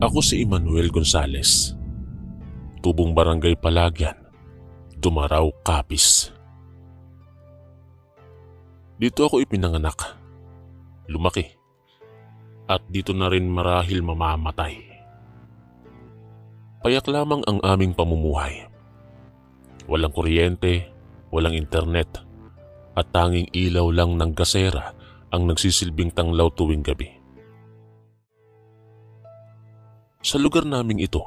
Ako si Emmanuel Gonzales, tubong barangay Palagyan, Tumaraw, Capiz. Dito ako ipinanganak, lumaki, at dito na rin marahil mamamatay. Payak lamang ang aming pamumuhay. Walang kuryente, walang internet, at tanging ilaw lang ng gasera ang nagsisilbing tanglaw tuwing gabi. Sa lugar naming ito,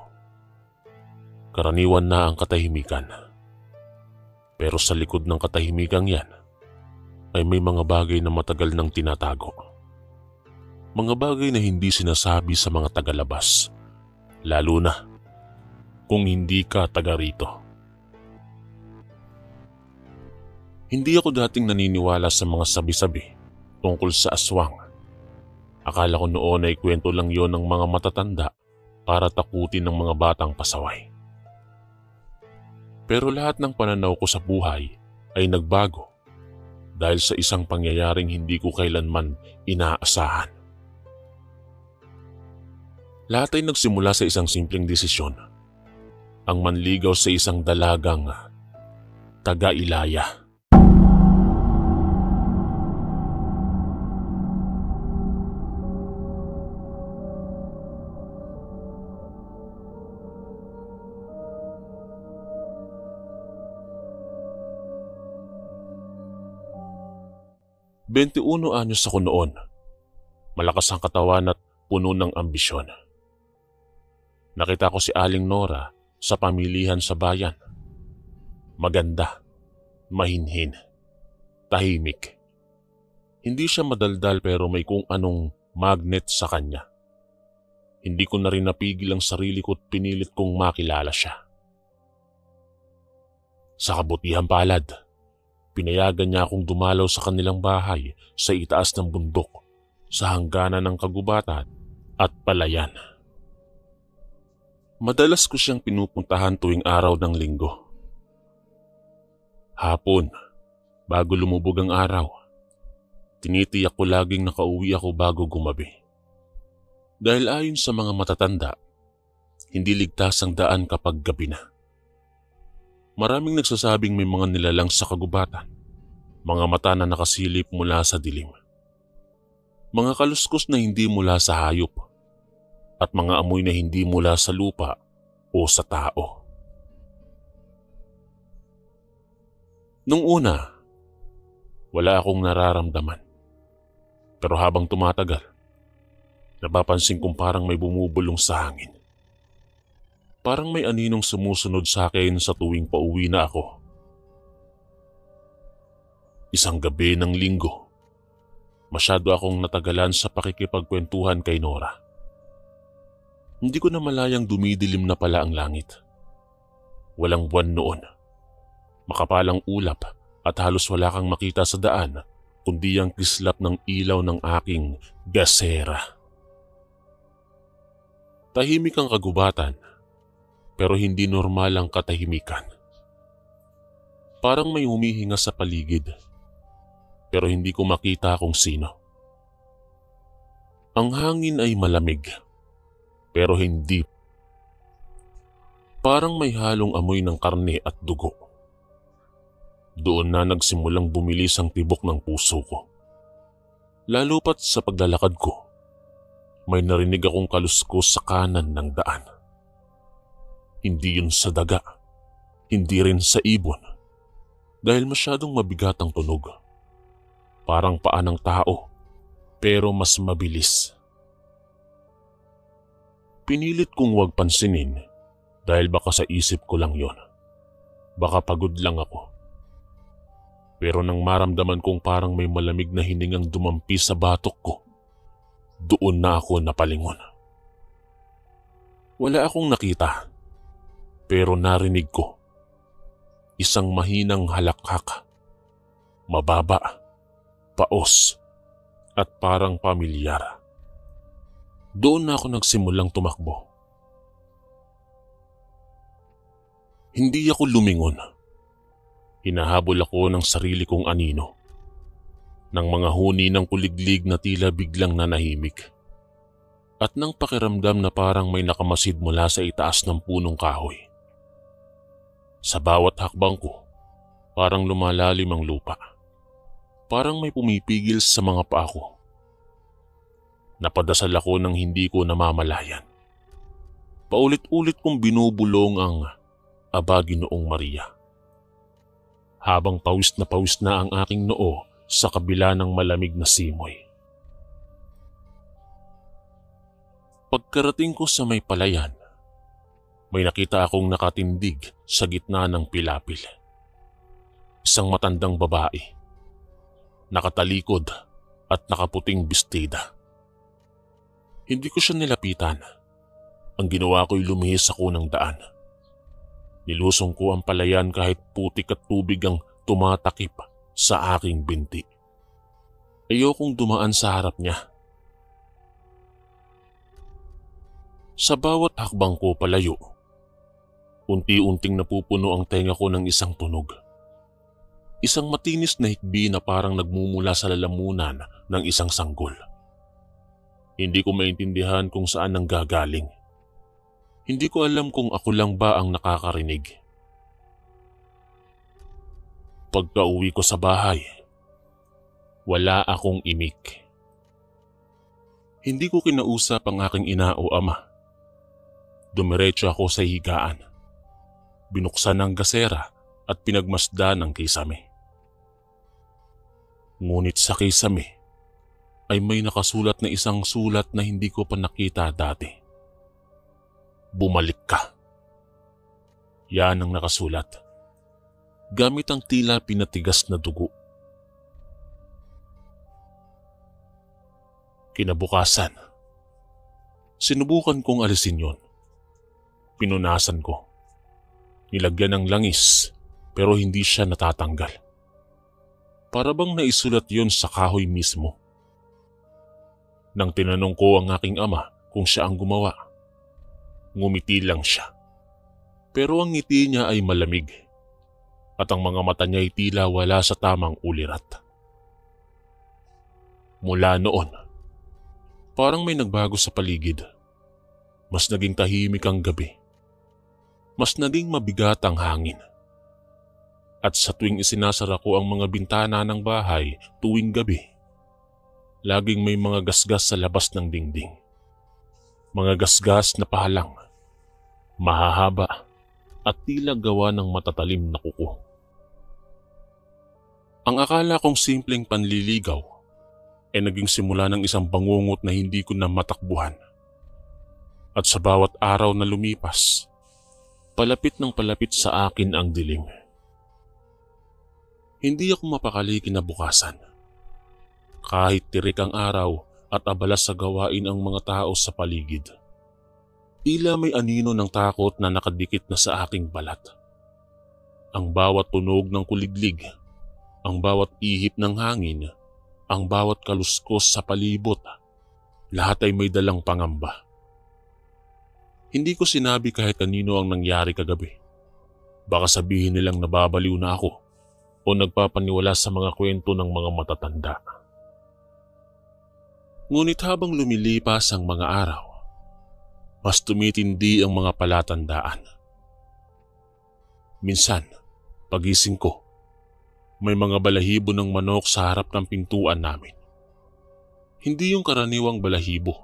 karaniwan na ang katahimikan. Pero sa likod ng katahimikan yan, ay may mga bagay na matagal nang tinatago. Mga bagay na hindi sinasabi sa mga tagalabas, lalo na kung hindi ka taga rito. Hindi ako dating naniniwala sa mga sabi-sabi tungkol sa aswang. Akala ko noon ay kwento lang yon ng mga matatanda para takutin ng mga batang pasaway. Pero lahat ng pananaw ko sa buhay ay nagbago dahil sa isang pangyayaring hindi ko kailanman inaasahan. Lahat ay nagsimula sa isang simpleng desisyon. Ang manligaw sa isang dalagang taga-Ilaya. Bentiuno anyos ako noon. Malakas ang katawan at puno ng ambisyon. Nakita ko si Aling Nora sa pamilihan sa bayan. Maganda, mahinhin, tahimik. Hindi siya madaldal pero may kung anong magnet sa kanya. Hindi ko na rin napigil ang sarili ko at pinilit kong makilala siya. Sa kabutihang palad, pinayagan niya akong dumalaw sa kanilang bahay sa itaas ng bundok, sa hangganan ng kagubatan at palayan. Madalas ko siyang pinupuntahan tuwing araw ng linggo. Hapon, bago lumubog ang araw, tinitiyak ko laging nakauwi ako bago gumabi. Dahil ayon sa mga matatanda, hindi ligtas ang daan kapag gabi na. Maraming nagsasabing may mga nilalang sa kagubatan, mga mata na nakasilip mula sa dilim, mga kaluskos na hindi mula sa hayop, at mga amoy na hindi mula sa lupa o sa tao. Nung una, wala akong nararamdaman. Pero habang tumatagal, napapansin kong parang may bumubulong sa hangin. Parang may aninong sumusunod sa akin sa tuwing pauwi na ako. Isang gabi ng linggo, masyado akong natagalan sa pakikipagkwentuhan kay Nora. Hindi ko na malayang dumidilim na pala ang langit. Walang buwan noon. Makapalang ulap at halos wala kang makita sa daan kundi ang kislap ng ilaw ng aking gasera. Tahimik ang kagubatan, pero hindi normal ang katahimikan. Parang may humihinga sa paligid, pero hindi ko makita kung sino. Ang hangin ay malamig, pero hindi. Parang may halong amoy ng karne at dugo. Doon na nagsimulang bumilis ang tibok ng puso ko. Lalo pat sa paglalakad ko, may narinig akong kaluskos sa kanan ng daan. Hindi yun sa daga, hindi rin sa ibon, dahil masyadong mabigat ang tunog. Parang paa ng tao, pero mas mabilis. Pinilit kong huwag pansinin dahil baka sa isip ko lang yon. Baka pagod lang ako. Pero nang maramdaman kong parang may malamig na hiningang dumampi sa batok ko, doon na ako napalingon. Wala akong nakita, pero narinig ko. Isang mahinang halakhak, mababa, paos, at parang pamilyar. Doon na ako nagsimulang tumakbo. Hindi ako lumingon. Hinahabol ako ng sarili kong anino, ng mga huni ng kuliglig na tila biglang nanahimik. at nang pakiramdam na parang may nakamasid mula sa itaas ng punong kahoy. Sa bawat hakbang ko, parang lumalalim ang lupa. Parang may pumipigil sa mga paa ko. Napadasal ako ng hindi ko namamalayan. Paulit-ulit kong binubulong ang Aba Ginoong Maria. Habang pawis na ang aking noo sa kabila ng malamig na simoy. Pagkarating ko sa may palayan, may nakita akong nakatindig sa gitna ng pilapil. Isang matandang babae, nakatalikod at nakaputing bestida. Hindi ko siya nilapitan. Ang ginawa ko'y lumihis ako ng daan. Nilusong ko ang palayan kahit putik at tubig ang tumatakip sa aking binti. Ayokong dumaan sa harap niya. Sa bawat hakbang ko palayo, unti-unting napupuno ang tenga ko ng isang tunog. Isang matinis na hikbi na parang nagmumula sa lalamunan ng isang sanggol. Hindi ko maintindihan kung saan nanggagaling. Hindi ko alam kung ako lang ba ang nakakarinig. Pagka-uwi ko sa bahay, wala akong imik. Hindi ko kinausap ang aking ina o ama. Dumiretso ako sa higaan. Binuksan ang gasera at pinagmasdan ang kisame. Ngunit sa kisame ay may nakasulat na isang sulat na hindi ko pa nakita dati. Bumalik ka. Yan ang nakasulat. Gamit ang tila pinatigas na dugo. Kinabukasan, sinubukan kong alisin yon. Pinunasan ko. Nilagyan ng langis pero hindi siya natatanggal. Para bang naisulat yon sa kahoy mismo. Nang tinanong ko ang aking ama kung siya ang gumawa, ngumiti lang siya. Pero ang ngiti niya ay malamig at ang mga mata niya ay tila wala sa tamang ulirat. Mula noon, parang may nagbago sa paligid. Mas naging tahimik ang gabi. Mas naging mabigat ang hangin. At sa tuwing isinasara ko ang mga bintana ng bahay tuwing gabi, laging may mga gasgas sa labas ng dingding. Mga gasgas na pahalang, mahahaba at tila gawa ng matatalim na kuko. Ang akala kong simpleng panliligaw ay naging simula ng isang bangungot na hindi ko na matakbuhan. At sa bawat araw na lumipas, palapit ng palapit sa akin ang dilim. Hindi ako mapakali kinabukasan. Kahit tirik ang araw at abala sa gawain ang mga tao sa paligid. Tila may anino ng takot na nakadikit na sa aking balat. Ang bawat tunog ng kuliglig, ang bawat ihip ng hangin, ang bawat kaluskos sa palibot, lahat ay may dalang pangamba. Hindi ko sinabi kahit kanino ang nangyari kagabi. Baka sabihin nilang nababaliw na ako o nagpapaniwala sa mga kwento ng mga matatanda. Ngunit habang lumilipas ang mga araw, mas tumitindi ang mga palatandaan. Minsan, pagising ko, may mga balahibo ng manok sa harap ng pintuan namin. Hindi yung karaniwang balahibo.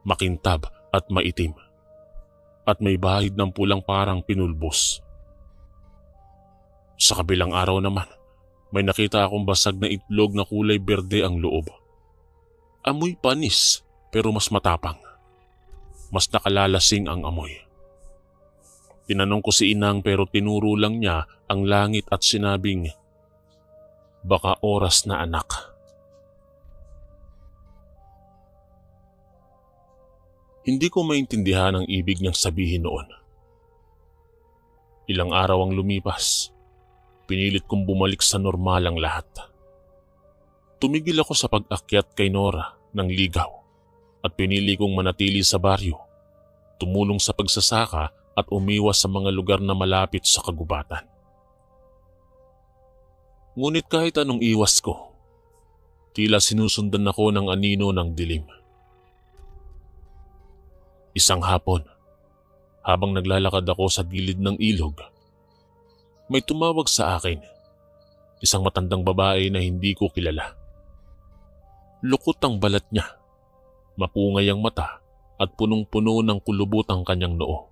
Makintab at maitim. At may bahid ng pulang parang pinulbos. Sa kabilang araw naman, may nakita akong basag na itlog na kulay berde ang loob. Amoy panis pero mas matapang. Mas nakalalasing ang amoy. Tinanong ko si inang pero tinuro lang niya ang langit at sinabing, "Baka oras na anak." Hindi ko maintindihan ang ibig niyang sabihin noon. Ilang araw ang lumipas. Pinilit kong bumalik sa normal ang lahat. Tumigil ako sa pag-akyat kay Nora ng ligaw at pinili kong manatili sa baryo, tumulong sa pagsasaka at umiwas sa mga lugar na malapit sa kagubatan. Ngunit kahit anong iwas ko, tila sinusundan ako ng anino ng dilim. Isang hapon, habang naglalakad ako sa gilid ng ilog, may tumawag sa akin. Isang matandang babae na hindi ko kilala. Lukot ang balat niya, mapungay ang mata at punong-puno ng kulubot ang kanyang noo.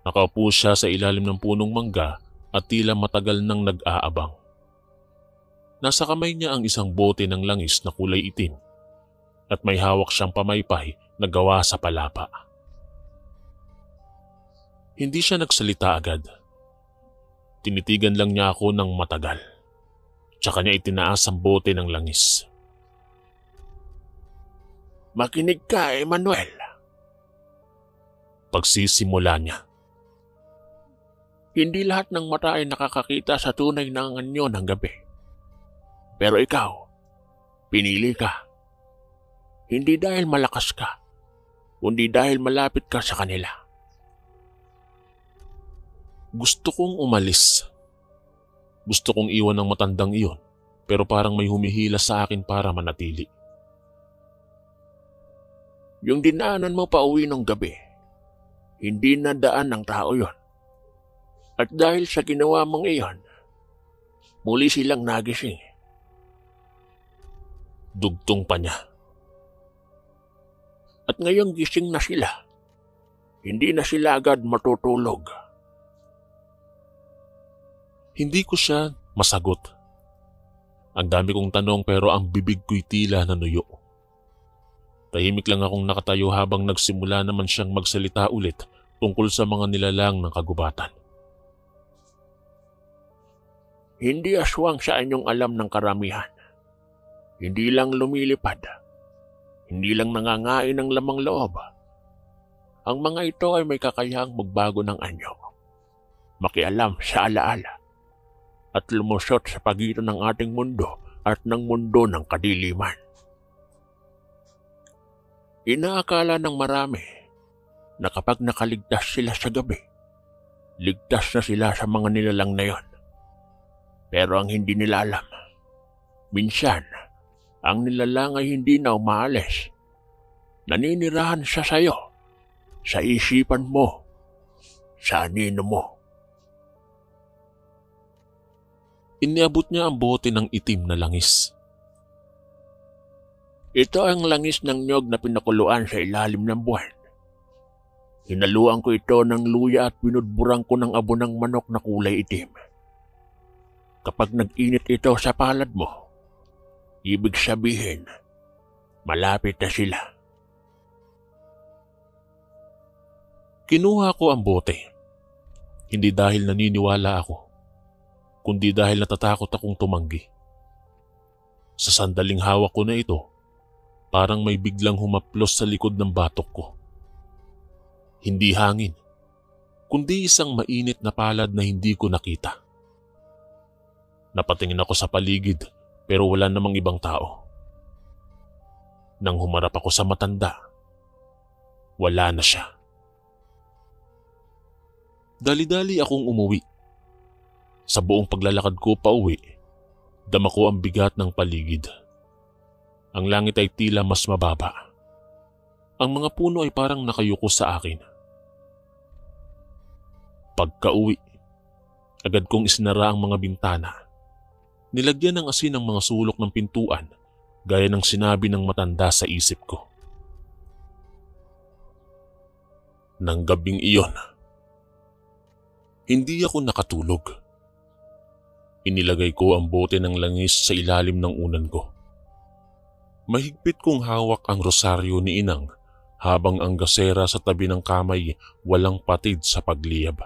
Nakaupo siya sa ilalim ng punong mangga at tila matagal nang nag-aabang. Nasa kamay niya ang isang bote ng langis na kulay itim at may hawak siyang pamaypay na gawa sa palapa. Hindi siya nagsalita agad. Tinitigan lang niya ako ng matagal. Tsaka niya itinaas ang bote ng langis. "Makinig ka, Emmanuel." Pagsisimula niya. "Hindi lahat ng mata ay nakakakita sa tunay na anyo ng gabi. Pero ikaw, pinili ka. Hindi dahil malakas ka, kundi dahil malapit ka sa kanila." Gusto kong umalis. Gusto kong iwan ng matandang iyon, pero parang may humihila sa akin para manatili. "Yung dinaanan mo pa uwi ng gabi, hindi na daan ng tao yon. At dahil sa ginawa mong iyon, muli silang nagising." Dugtong pa niya. "At ngayong gising na sila, hindi na sila agad matutulog." Hindi ko siya masagot. Ang dami kong tanong pero ang bibig ko'y tila nanuyo. Tahimik lang akong nakatayo habang nagsimula naman siyang magsalita ulit tungkol sa mga nilalang ng kagubatan. "Hindi aswang sa inyong alam ng karamihan. Hindi lang lumilipad. Hindi lang nangangain ng lamang loob. Ang mga ito ay may kakayahang magbago ng anyo, makialam sa alaala, at lumusot sa pagitan ng ating mundo at ng mundo ng kadiliman. Inaakala ng marami na kapag nakaligtas sila sa gabi, ligtas na sila sa mga nilalang na yon. Pero ang hindi nila alam, minsan, ang nilalang ay hindi na umaalis. Naninirahan siya sa'yo, sa isipan mo, sa anino mo." Iniabot niya ang bote ng itim na langis. "Ito ang langis ng niyog na pinakuluan sa ilalim ng buwan. Hinaluan ko ito ng luya at pinudburan ko ng abo ng manok na kulay itim. Kapag nag-init ito sa palad mo, ibig sabihin, malapit na sila." Kinuha ko ang bote. Hindi dahil naniniwala ako, kundi dahil natatakot akong tumanggi. Sa sandaling hawak ko na ito, parang may biglang humaplos sa likod ng batok ko. Hindi hangin, kundi isang mainit na palad na hindi ko nakita. Napatingin ako sa paligid pero wala namang ibang tao. Nang humarap ako sa matanda, wala na siya. Dali-dali akong umuwi. Sa buong paglalakad ko pauwi, dama ko ang bigat ng paligid. Ang langit ay tila mas mababa. Ang mga puno ay parang nakayuko sa akin. Pagka-uwi, agad kong isinara ang mga bintana. Nilagyan ng asin ang mga sulok ng pintuan, gaya ng sinabi ng matanda sa isip ko. Nang gabing iyon, hindi ako nakatulog. Inilagay ko ang bote ng langis sa ilalim ng unan ko. Mahigpit kong hawak ang rosaryo ni Inang habang ang gasera sa tabi ng kamay walang patid sa pagliyab.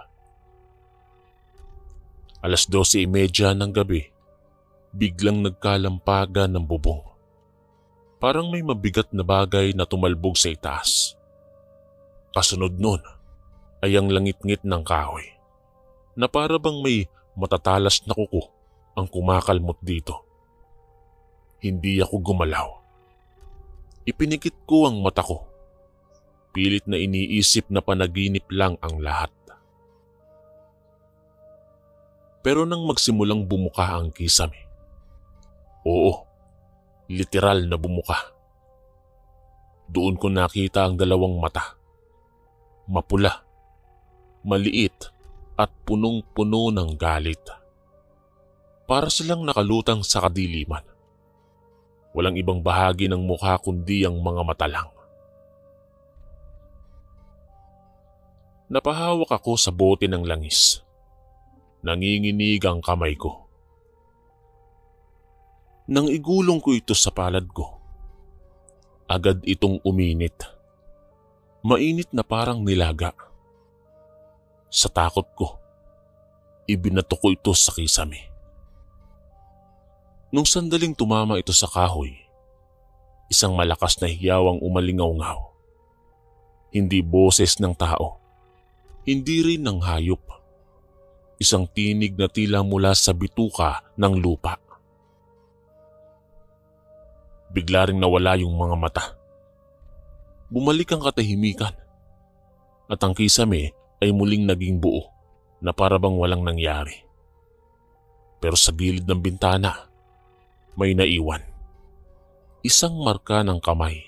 12:30 ng gabi, biglang nagkalampagan ng bubong. Parang may mabigat na bagay na tumalbog sa itaas. Kasunod nun ay ang langit-ngit ng kahoy na para bang may matatalas na kuko ang kumakalmot dito. Hindi ako gumalaw. Ipinikit ko ang mata ko. Pilit na iniisip na panaginip lang ang lahat. Pero nang magsimulang bumuka ang kisame, oo, literal na bumuka. Doon ko nakita ang dalawang mata. Mapula, maliit at punong-puno ng galit. Para silang nakalutang sa kadiliman. Walang ibang bahagi ng mukha kundi ang mga mata lang. Napahawak ako sa bote ng langis. Nanginginig ang kamay ko. Nang igulong ko ito sa palad ko, agad itong uminit. Mainit na parang nilaga. Sa takot ko, ibinato ko ito sa kisame. Nung sandaling tumama ito sa kahoy, isang malakas na hiyaw ang umalingaw-ngaw. Hindi boses ng tao, hindi rin ng hayop. Isang tinig na tila mula sa bituka ng lupa. Bigla ring nawala yung mga mata. Bumalik ang katahimikan at ang kisame ay muling naging buo na parabang walang nangyari. Pero sa gilid ng bintana, may naiwan. Isang marka ng kamay.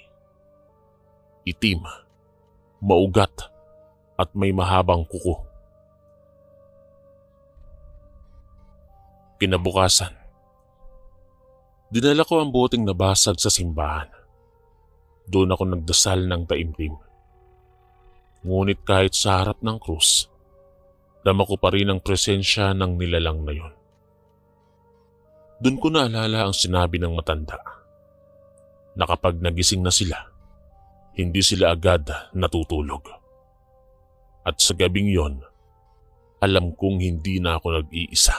Itim, maugat at may mahabang kuko. Kinabukasan, dinala ko ang boteng nabasag sa simbahan. Doon ako nagdasal ng taimtim. Ngunit kahit sa harap ng krus, dama ko pa rin ang presensya ng nilalang na yon. Doon ko naalala ang sinabi ng matanda na kapag nagising na sila, hindi sila agad natutulog. At sa gabing yon, alam kong hindi na ako nag-iisa.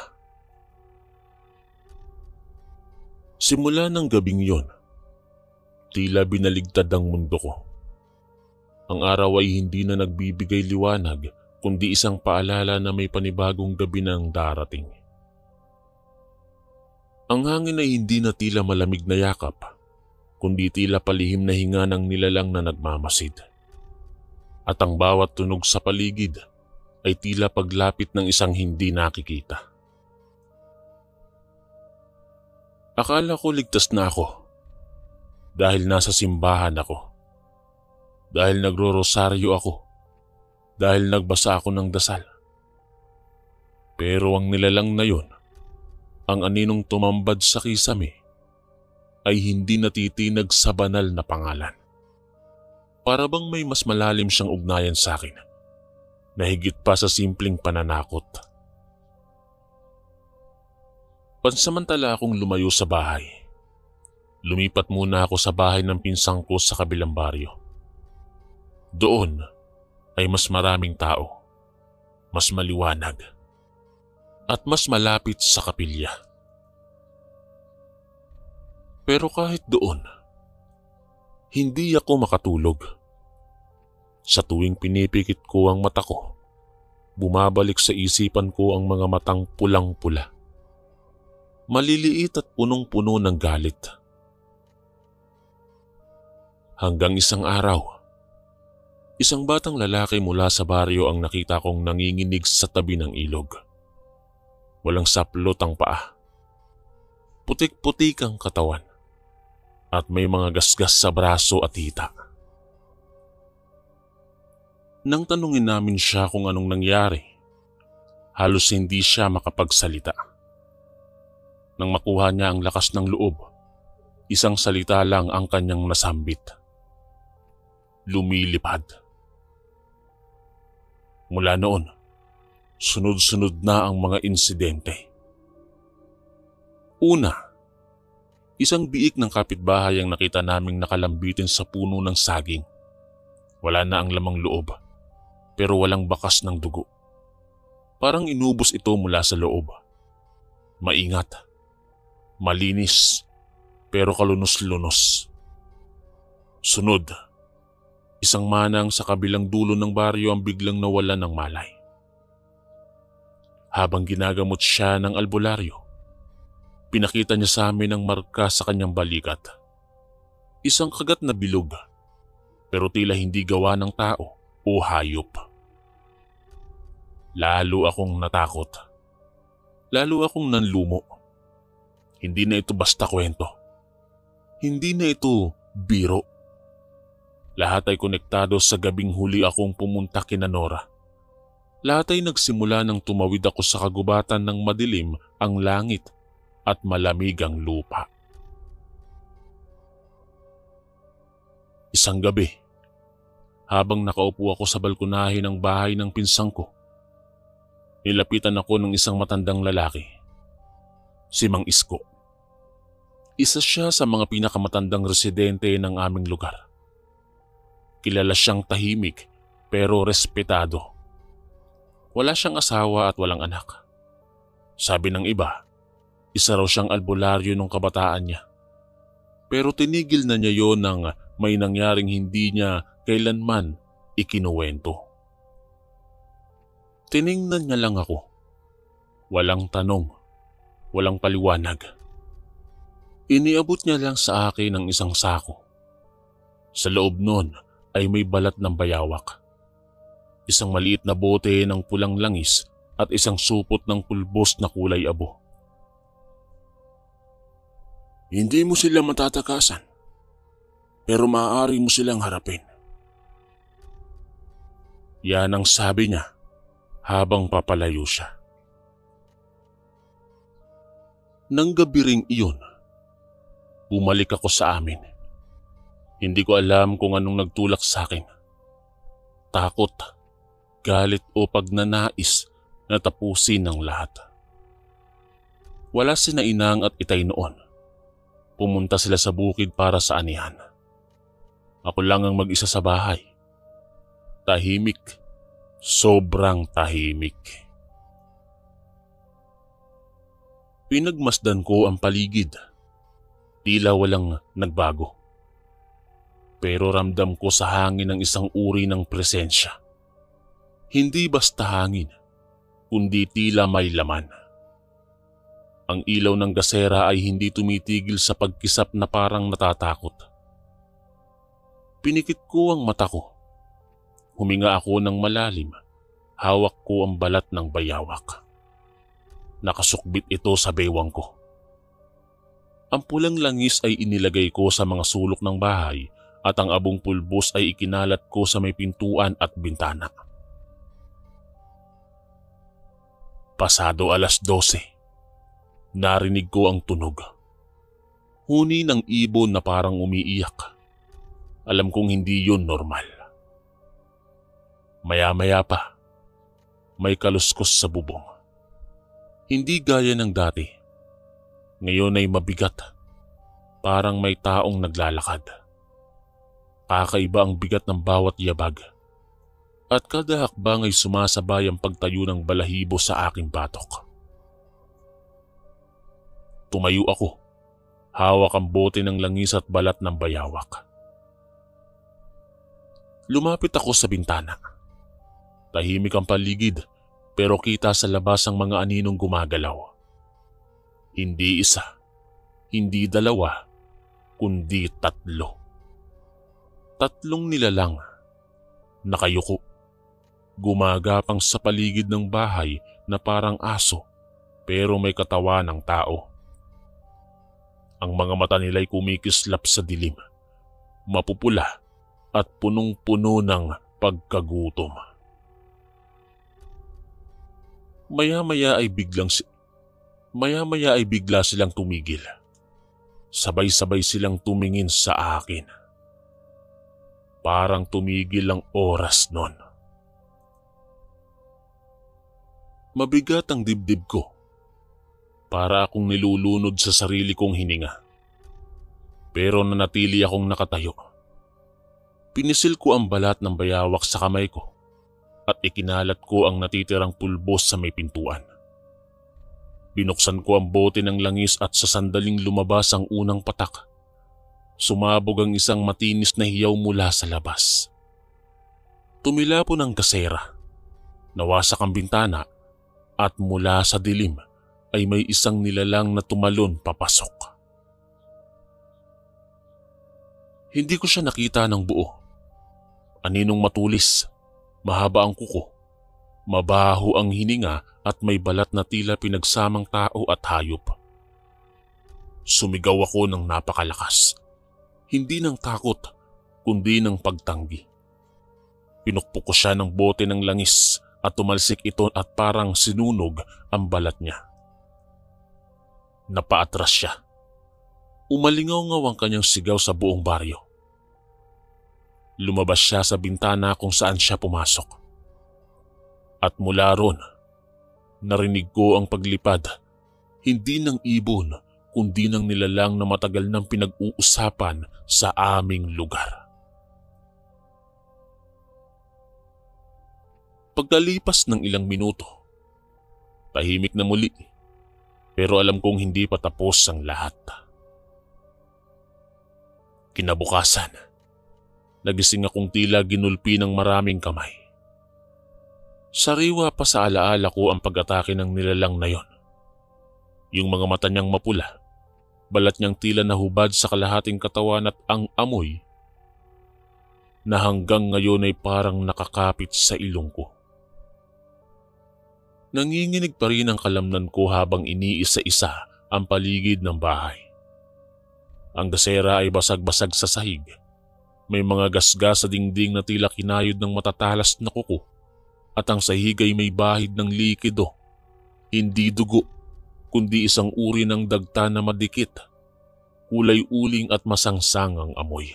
Simula ng gabing yon, tila binaligtad ang mundo ko. Ang araw ay hindi na nagbibigay liwanag kundi isang paalala na may panibagong gabi nang darating. Ang hangin ay hindi na tila malamig na yakap, kundi tila palihim na hinga ng nilalang na nagmamasid. At ang bawat tunog sa paligid ay tila paglapit ng isang hindi nakikita. Akala ko ligtas na ako dahil nasa simbahan ako, dahil nagro-rosaryo ako, dahil nagbasa ako ng dasal. Pero ang nilalang na yon, ang aninong tumambad sa kisame, ay hindi natitinag sa banal na pangalan. Para bang may mas malalim siyang ugnayan sa akin, na higit pa sa simpleng pananakot. Pansamantala akong lumayo sa bahay. Lumipat muna ako sa bahay ng pinsang ko sa kabilang baryo. Doon ay mas maraming tao, mas maliwanag, at mas malapit sa kapilya. Pero kahit doon, hindi ako makatulog. Sa tuwing pinipikit ko ang mata ko, bumabalik sa isipan ko ang mga matang pulang-pula. Maliliit at punong-puno ng galit. Hanggang isang araw, isang batang lalaki mula sa baryo ang nakita kong nanginginig sa tabi ng ilog. Walang saplot ang paa. Putik-putik ang katawan. At may mga gasgas sa braso at hita. Nang tanungin namin siya kung anong nangyari, halos hindi siya makapagsalita. Nang makuha niya ang lakas ng loob, isang salita lang ang kanyang nasambit. Lumilipad. Mula noon, sunod-sunod na ang mga insidente. Una, isang biik ng kapitbahay ang nakita naming nakalambitin sa puno ng saging. Wala na ang lamang loob, pero walang bakas ng dugo. Parang inubos ito mula sa loob. Maingat, malinis, pero kalunos-lunos. Sunod, isang manang sa kabilang dulo ng baryo ang biglang nawalan ng malay. Habang ginagamot siya ng albularyo, pinakita niya sa amin ang marka sa kanyang balikat. Isang kagat na bilog, pero tila hindi gawa ng tao o hayop. Lalo akong natakot. Lalo akong nanlumo. Hindi na ito basta kwento. Hindi na ito biro. Lahat ay konektado sa gabing huli akong pumunta kina Nora. Lahat ay nagsimula nang tumawid ako sa kagubatan ng madilim ang langit at malamig ang lupa. Isang gabi, habang nakaupo ako sa balkonahe ng bahay ng pinsang ko, nilapitan ako ng isang matandang lalaki, si Mang Isko. Isa siya sa mga pinakamatandang residente ng aming lugar. Kilala siyang tahimik pero respetado. Wala siyang asawa at walang anak. Sabi ng iba, isa raw siyang albularyo nung kabataan niya. Pero tinigil na niya yon nang may nangyaring hindi niya kailanman ikinuwento. Tiningnan niya lang ako. Walang tanong, walang paliwanag. Iniabot niya lang sa akin ang isang sako. Sa loob nun ay may balat ng bayawak. Isang maliit na bote ng pulang langis at isang supot ng pulbos na kulay abo. Hindi mo sila matatakasan, pero maaari mo silang harapin. Yan ang sabi niya habang papalayo siya. Nang gabi ring iyon, bumalik ako sa amin. Hindi ko alam kung anong nagtulak sa akin. Takot, galit o pagnanais na tapusin ang lahat. Wala sina Inang at Itay noon. Pumunta sila sa bukid para sa anihan. Ako lang ang mag-isa sa bahay. Tahimik, sobrang tahimik. Pinagmasdan ko ang paligid. Tila walang nagbago. Pero ramdam ko sa hangin ang isang uri ng presensya. Hindi basta hangin, kundi tila may laman. Ang ilaw ng gasera ay hindi tumitigil sa pagkisap na parang natatakot. Pinikit ko ang mata ko. Huminga ako ng malalim. Hawak ko ang balat ng bayawak. Nakasukbit ito sa bewang ko. Ang pulang langis ay inilagay ko sa mga sulok ng bahay at ang abong pulbos ay ikinalat ko sa may pintuan at bintana. Pasado 12:00, narinig ko ang tunog. Huni ng ibon na parang umiiyak. Alam kong hindi yun normal. Maya-maya pa, may kaluskos sa bubong. Hindi gaya ng dati. Ngayon ay mabigat. Parang may taong naglalakad. Kakaiba ang bigat ng bawat yabag. At kada hakbang ay sumasabay ang pagtayo ng balahibo sa aking batok. Tumayo ako. Hawak ang bote ng langis at balat ng bayawak. Lumapit ako sa bintana. Tahimik ang paligid pero kita sa labas ang mga aninong gumagalaw. Hindi isa, hindi dalawa, kundi 3. 3 nilalang, nakayuko, gumagapang sa paligid ng bahay na parang aso pero may katawan ng tao. Ang mga mata nila'y kumikislap sa dilim, mapupula at punong-puno ng pagkagutom. Maya-maya ay bigla silang tumigil. Sabay-sabay silang tumingin sa akin. Parang tumigil ang oras nun. Mabigat ang dibdib ko. Para akong nilulunod sa sarili kong hininga. Pero nanatili akong nakatayo. Pinisil ko ang balat ng bayawak sa kamay ko at ikinalat ko ang natitirang pulbos sa may pintuan. Binuksan ko ang bote ng langis at sa sandaling lumabas ang unang patak. Sumabog ang isang matinis na hiyaw mula sa labas. Tumilapon ang gasera. Nawasak ang bintana at mula sa dilim ay may isang nilalang na tumalon papasok. Hindi ko siya nakita ng buo. Aninong matulis, mahaba ang kuko, mabaho ang hininga at may balat na tila pinagsamang tao at hayop. Sumigaw ako ng napakalakas. Hindi ng takot, kundi ng pagtanggi. Pinukpok ko siya ng bote ng langis at tumalsik ito at parang sinunog ang balat niya. Napaatras siya. Umalingaw-ngaw ang kanyang sigaw sa buong baryo. Lumabas siya sa bintana kung saan siya pumasok. At mula ron, narinig ko ang paglipad, hindi ng ibon, kundi ng nilalang na matagal nang pinag-uusapan sa aming lugar. Pagkalipas ng ilang minuto, tahimik na muli, pero alam kong hindi pa tapos ang lahat. Kinabukasan, nagising akong tila ginulpi ng maraming kamay. Sariwa pa sa alaala ko ang pag-atake ng nilalang na yon. Yung mga mata niyang mapula, balat niyang tila nahubad sa kalahating katawan at ang amoy na hanggang ngayon ay parang nakakapit sa ilong ko. Nanginginig pa rin ang kalamnan ko habang iniisa-isa ang paligid ng bahay. Ang gasera ay basag-basag sa sahig. May mga gasgas sa dingding na tila kinayod ng matatalas na kuko at ang sahig ay may bahid ng likido, hindi dugo, kundi isang uri ng dagta na madikit, kulay uling at masangsangang amoy.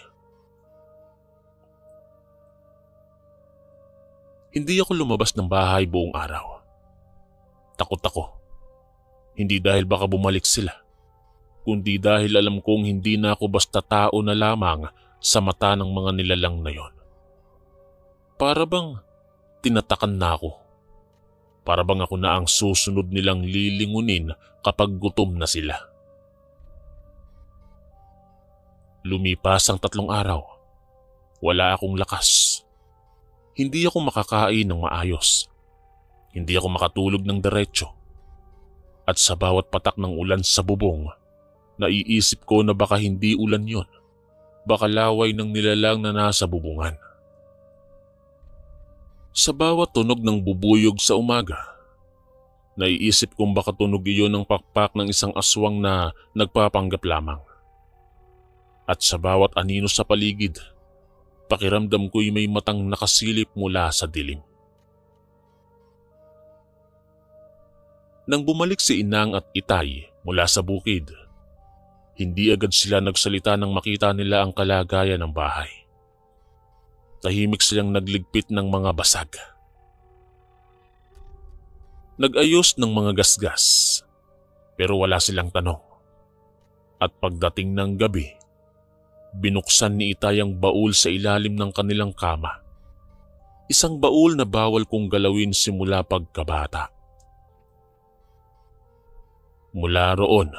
Hindi ako lumabas ng bahay buong araw. Takot ako. Hindi dahil baka bumalik sila, kundi dahil alam kong hindi na ako basta tao na lamang sa mata ng mga nilalang na yon. Para bang tinatakan na ako. Para bang ako na ang susunod nilang lilingunin kapag gutom na sila. Lumipas ang 3 araw. Wala akong lakas. Hindi ako makakain ng maayos. Hindi ako makatulog ng diretso. At sa bawat patak ng ulan sa bubong, naiisip ko na baka hindi ulan yon. Baka laway ng nilalang na nasa bubungan. Sa bawat tunog ng bubuyog sa umaga, naiisip kong baka tunog iyon ng pakpak ng isang aswang na nagpapanggap lamang. At sa bawat anino sa paligid, pakiramdam ko'y may matang nakasilip mula sa dilim. Nang bumalik si Inang at Itay mula sa bukid, hindi agad sila nagsalita nang makita nila ang kalagayan ng bahay. Tahimik silang nagligpit ng mga basag. Nag-ayos ng mga gasgas, pero wala silang tanong. At pagdating ng gabi, binuksan ni Itay ang baul sa ilalim ng kanilang kama. Isang baul na bawal kong galawin simula pagkabata. Mula roon,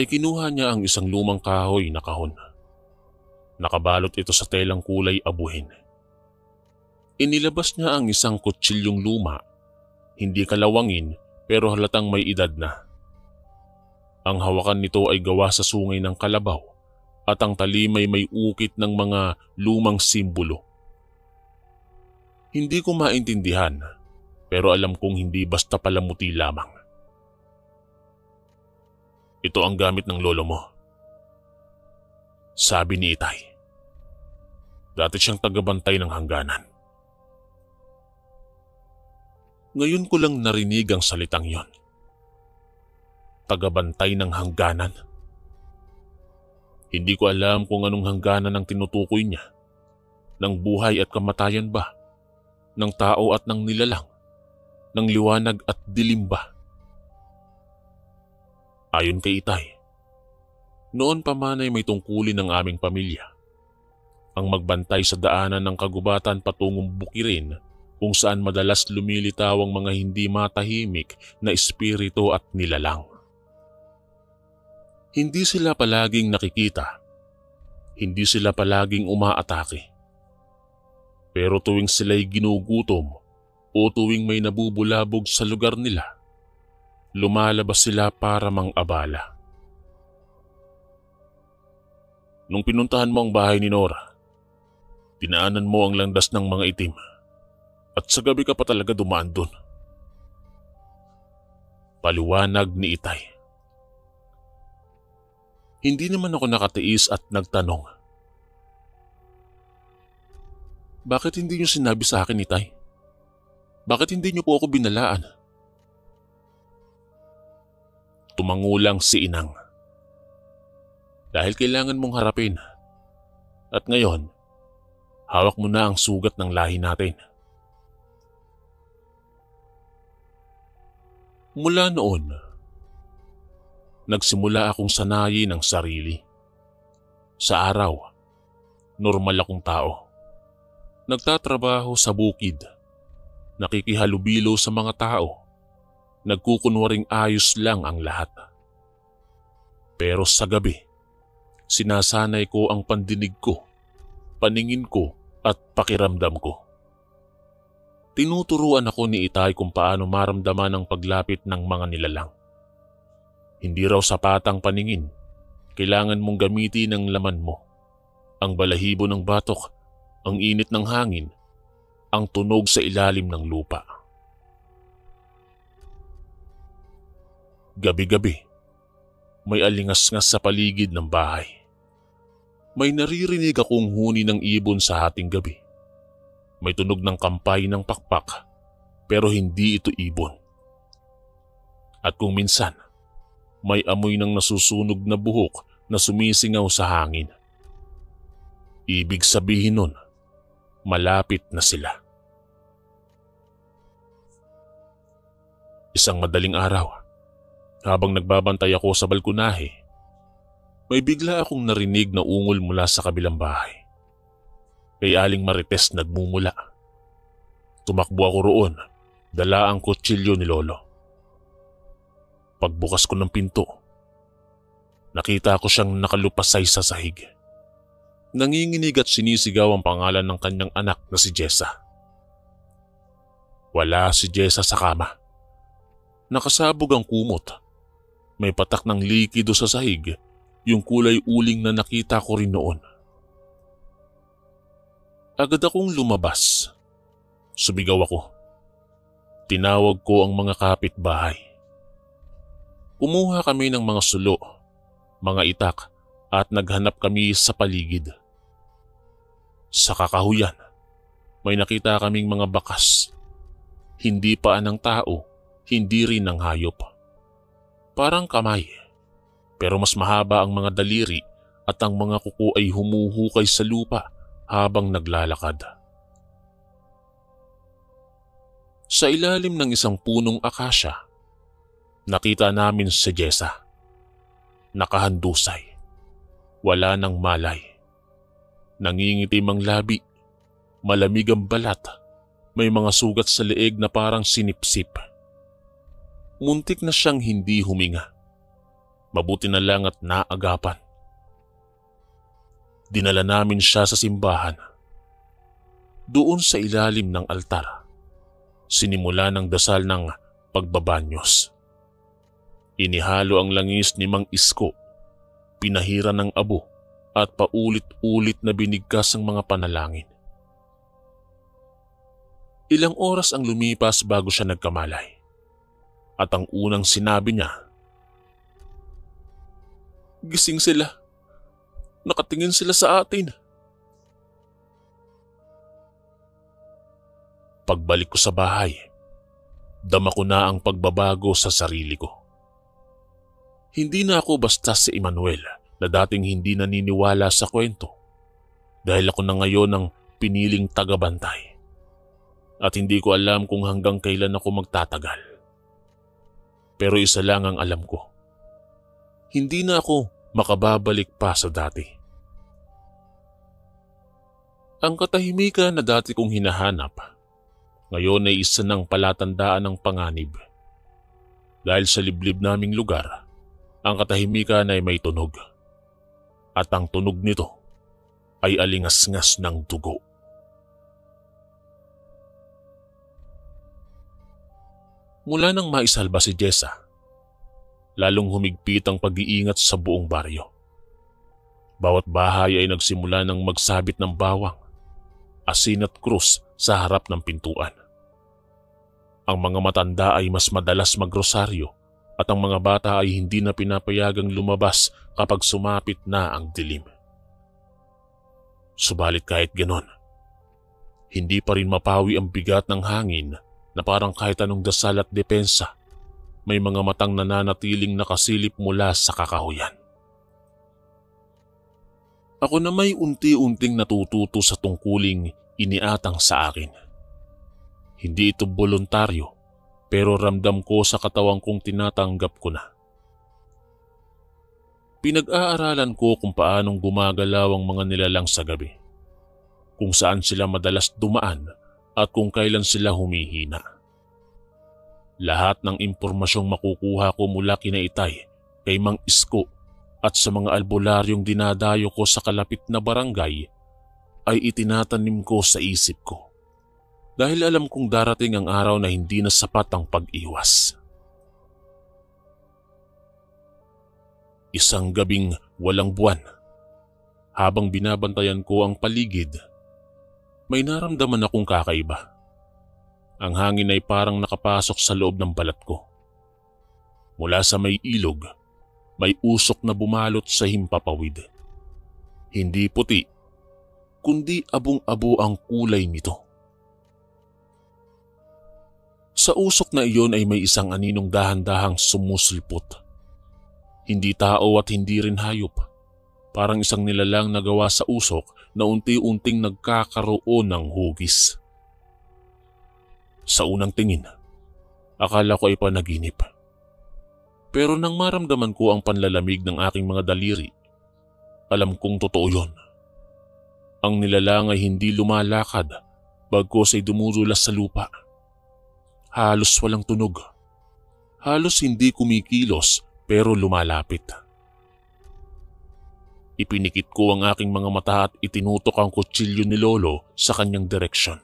ay kinuha niya ang isang lumang kahoy na kahon. Nakabalot ito sa telang kulay abuhin. Inilabas niya ang isang kutsilyong luma, hindi kalawangin pero halatang may edad na. Ang hawakan nito ay gawa sa sungay ng kalabaw at ang talimay may ukit ng mga lumang simbolo. Hindi ko maintindihan pero alam kong hindi basta palamuti lamang. Ito ang gamit ng lolo mo, sabi ni Itay. Dati siyang tagabantay ng hangganan. Ngayon ko lang narinig ang salitang yon. Tagabantay ng hangganan. Hindi ko alam kung anong hangganan ang tinutukoy niya. Ng buhay at kamatayan ba? Ng tao at ng nilalang? Ng liwanag at dilim ba? Ayon kay Itay, noon pa man ay may tungkulin ng aming pamilya. Ang magbantay sa daanan ng kagubatan patungong bukirin kung saan madalas lumilitaw ang mga hindi matahimik na espiritu at nilalang. Hindi sila palaging nakikita. Hindi sila palaging umaatake. Pero tuwing sila'y ginugutom o tuwing may nabubulabog sa lugar nila, lumalabas sila para mang-abala. Nung pinuntahan mo ang bahay ni Nora, dinaanan mo ang landas ng mga itim at sa gabi ka pa talaga dumaan dun. Paliwanag ni Itay. Hindi naman ako nakatiis at nagtanong. Bakit hindi niyo sinabi sa akin, Itay? Bakit hindi niyo po ako binalaan? Tumangulang si Inang. Dahil kailangan mong harapin. At ngayon, hawak mo na ang sugat ng lahi natin. Mula noon, nagsimula akong sanayin ang sarili. Sa araw, normal akong tao. Nagtatrabaho sa bukid, nakikihalubilo sa mga tao, nagkukunwaring ayos lang ang lahat. Pero sa gabi, sinasanay ko ang pandinig ko, paningin ko at pakiramdam ko. Tinuturuan ako ni Itay kung paano maramdaman ang paglapit ng mga nilalang. Hindi raw sapat ang paningin, kailangan mong gamitin ang laman mo, ang balahibo ng batok, ang init ng hangin, ang tunog sa ilalim ng lupa. Gabi-gabi, may alingas-ngas sa paligid ng bahay. May naririnig akong huni ng ibon sa hating gabi. May tunog ng kampay ng pakpak, pero hindi ito ibon. At kung minsan, may amoy ng nasusunog na buhok na sumisingaw sa hangin. Ibig sabihin nun, malapit na sila. Isang madaling araw, habang nagbabantay ako sa balkonahe, may bigla akong narinig na ungol mula sa kabilang bahay. Kay Aling Marites nagmumula. Tumakbo ako roon, dala ang kutsilyo ni Lolo. Pagbukas ko ng pinto, nakita ko siyang nakalupasay sa sahig. Nanginginig at sinisigaw ang pangalan ng kanyang anak na si Jessa. Wala si Jessa sa kama. Nakasabog ang kumot. May patak ng likido sa sahig, yung kulay uling na nakita ko rin noon. Agad akong lumabas. Sumigaw ako. Tinawag ko ang mga kapitbahay. Kumuha kami ng mga sulo, mga itak at naghanap kami sa paligid. Sa kakahuyan, may nakita kaming mga bakas. Hindi paa ng tao, hindi rin ng hayop. Parang kamay, pero mas mahaba ang mga daliri at ang mga kuko ay humuhukay sa lupa habang naglalakad. Sa ilalim ng isang punong akasya, nakita namin si Jessa. Nakahandusay, wala ng malay. Nangingitim ang labi, malamig ang balat, may mga sugat sa leeg na parang sinipsip. Muntik na siyang hindi huminga. Mabuti na lang at naagapan. Dinala namin siya sa simbahan. Doon sa ilalim ng altar, sinimula ng dasal ng pagbabanyos. Inihalo ang langis ni Mang Isko, pinahira ng abo at paulit-ulit na binigkas ang mga panalangin. Ilang oras ang lumipas bago siya nagkamalay. At ang unang sinabi niya, "Gising sila. Nakatingin sila sa atin." Pagbalik ko sa bahay, dama ko na ang pagbabago sa sarili ko. Hindi na ako basta si Emmanuel na dating hindi naniniwala sa kwento dahil ako na ngayon ang piniling tagabantay. At hindi ko alam kung hanggang kailan ako magtatagal. Pero isa lang ang alam ko. Hindi na ako makababalik pa sa dati. Ang katahimikan na dati kong hinahanap, ngayon ay isa ng palatandaan ng panganib. Dahil sa liblib naming lugar, ang katahimikan ay may tunog. At ang tunog nito ay alingas-ngas ng dugo. Mula nang maisalba si Jessa, lalong humigpit ang pag-iingat sa buong baryo. Bawat bahay ay nagsimula ng magsabit ng bawang, asin at krus sa harap ng pintuan. Ang mga matanda ay mas madalas magrosaryo at ang mga bata ay hindi na pinapayagang lumabas kapag sumapit na ang dilim. Subalit kahit ganon, Hindi pa rin mapawi ang bigat ng hangin na parang kahit anong dasal at depensa, may mga matang nananatiling nakasilip mula sa kakahuyan. Ako na may unti-unting natututo sa tungkuling iniatang sa akin. Hindi ito voluntaryo, pero ramdam ko sa katawan kong tinatanggap ko na. Pinag-aaralan ko kung paanong gumagalaw ang mga nilalang sa gabi, kung saan sila madalas dumaan at kung kailan sila humihina. Lahat ng impormasyong makukuha ko mula kina Itay, kay Mang Isko at sa mga albularyong dinadayo ko sa kalapit na barangay ay itinatanim ko sa isip ko. Dahil alam kong darating ang araw na hindi na sapat ang pag-iwas. Isang gabing walang buwan, habang binabantayan ko ang paligid, may naramdaman akong kakaiba. Ang hangin ay parang nakapasok sa loob ng balat ko. Mula sa may ilog, may usok na bumalot sa himpapawid. Hindi puti, kundi abong-abo ang kulay nito. Sa usok na iyon ay may isang aninong dahan-dahang sumusulpot. Hindi tao at hindi rin hayop. Parang isang nilalang na gawa sa usok na unti-unting nagkakaroon ng hugis. Sa unang tingin, akala ko ay panaginip. Pero nang maramdaman ko ang panlalamig ng aking mga daliri, alam kong totoo yon. Ang nilalang ay hindi lumalakad, bagkus ay dumudulas sa lupa. Halos walang tunog. Halos hindi kumikilos pero lumalapit. Ipinikit ko ang aking mga mata at itinutok ang kutsilyo ni Lolo sa kanyang direksyon.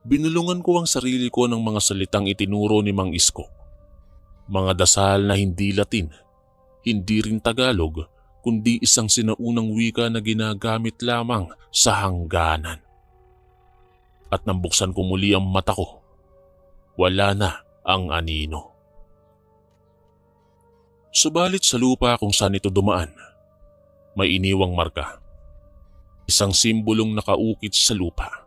Binulungan ko ang sarili ko ng mga salitang itinuro ni Mang Isko. Mga dasal na hindi Latin, hindi rin Tagalog, kundi isang sinaunang wika na ginagamit lamang sa hangganan. At nang buksan ko muli ang mata ko, wala na ang anino. Subalit sa lupa kung saan ito dumaan, may iniwang marka. Isang simbolong nakaukit sa lupa.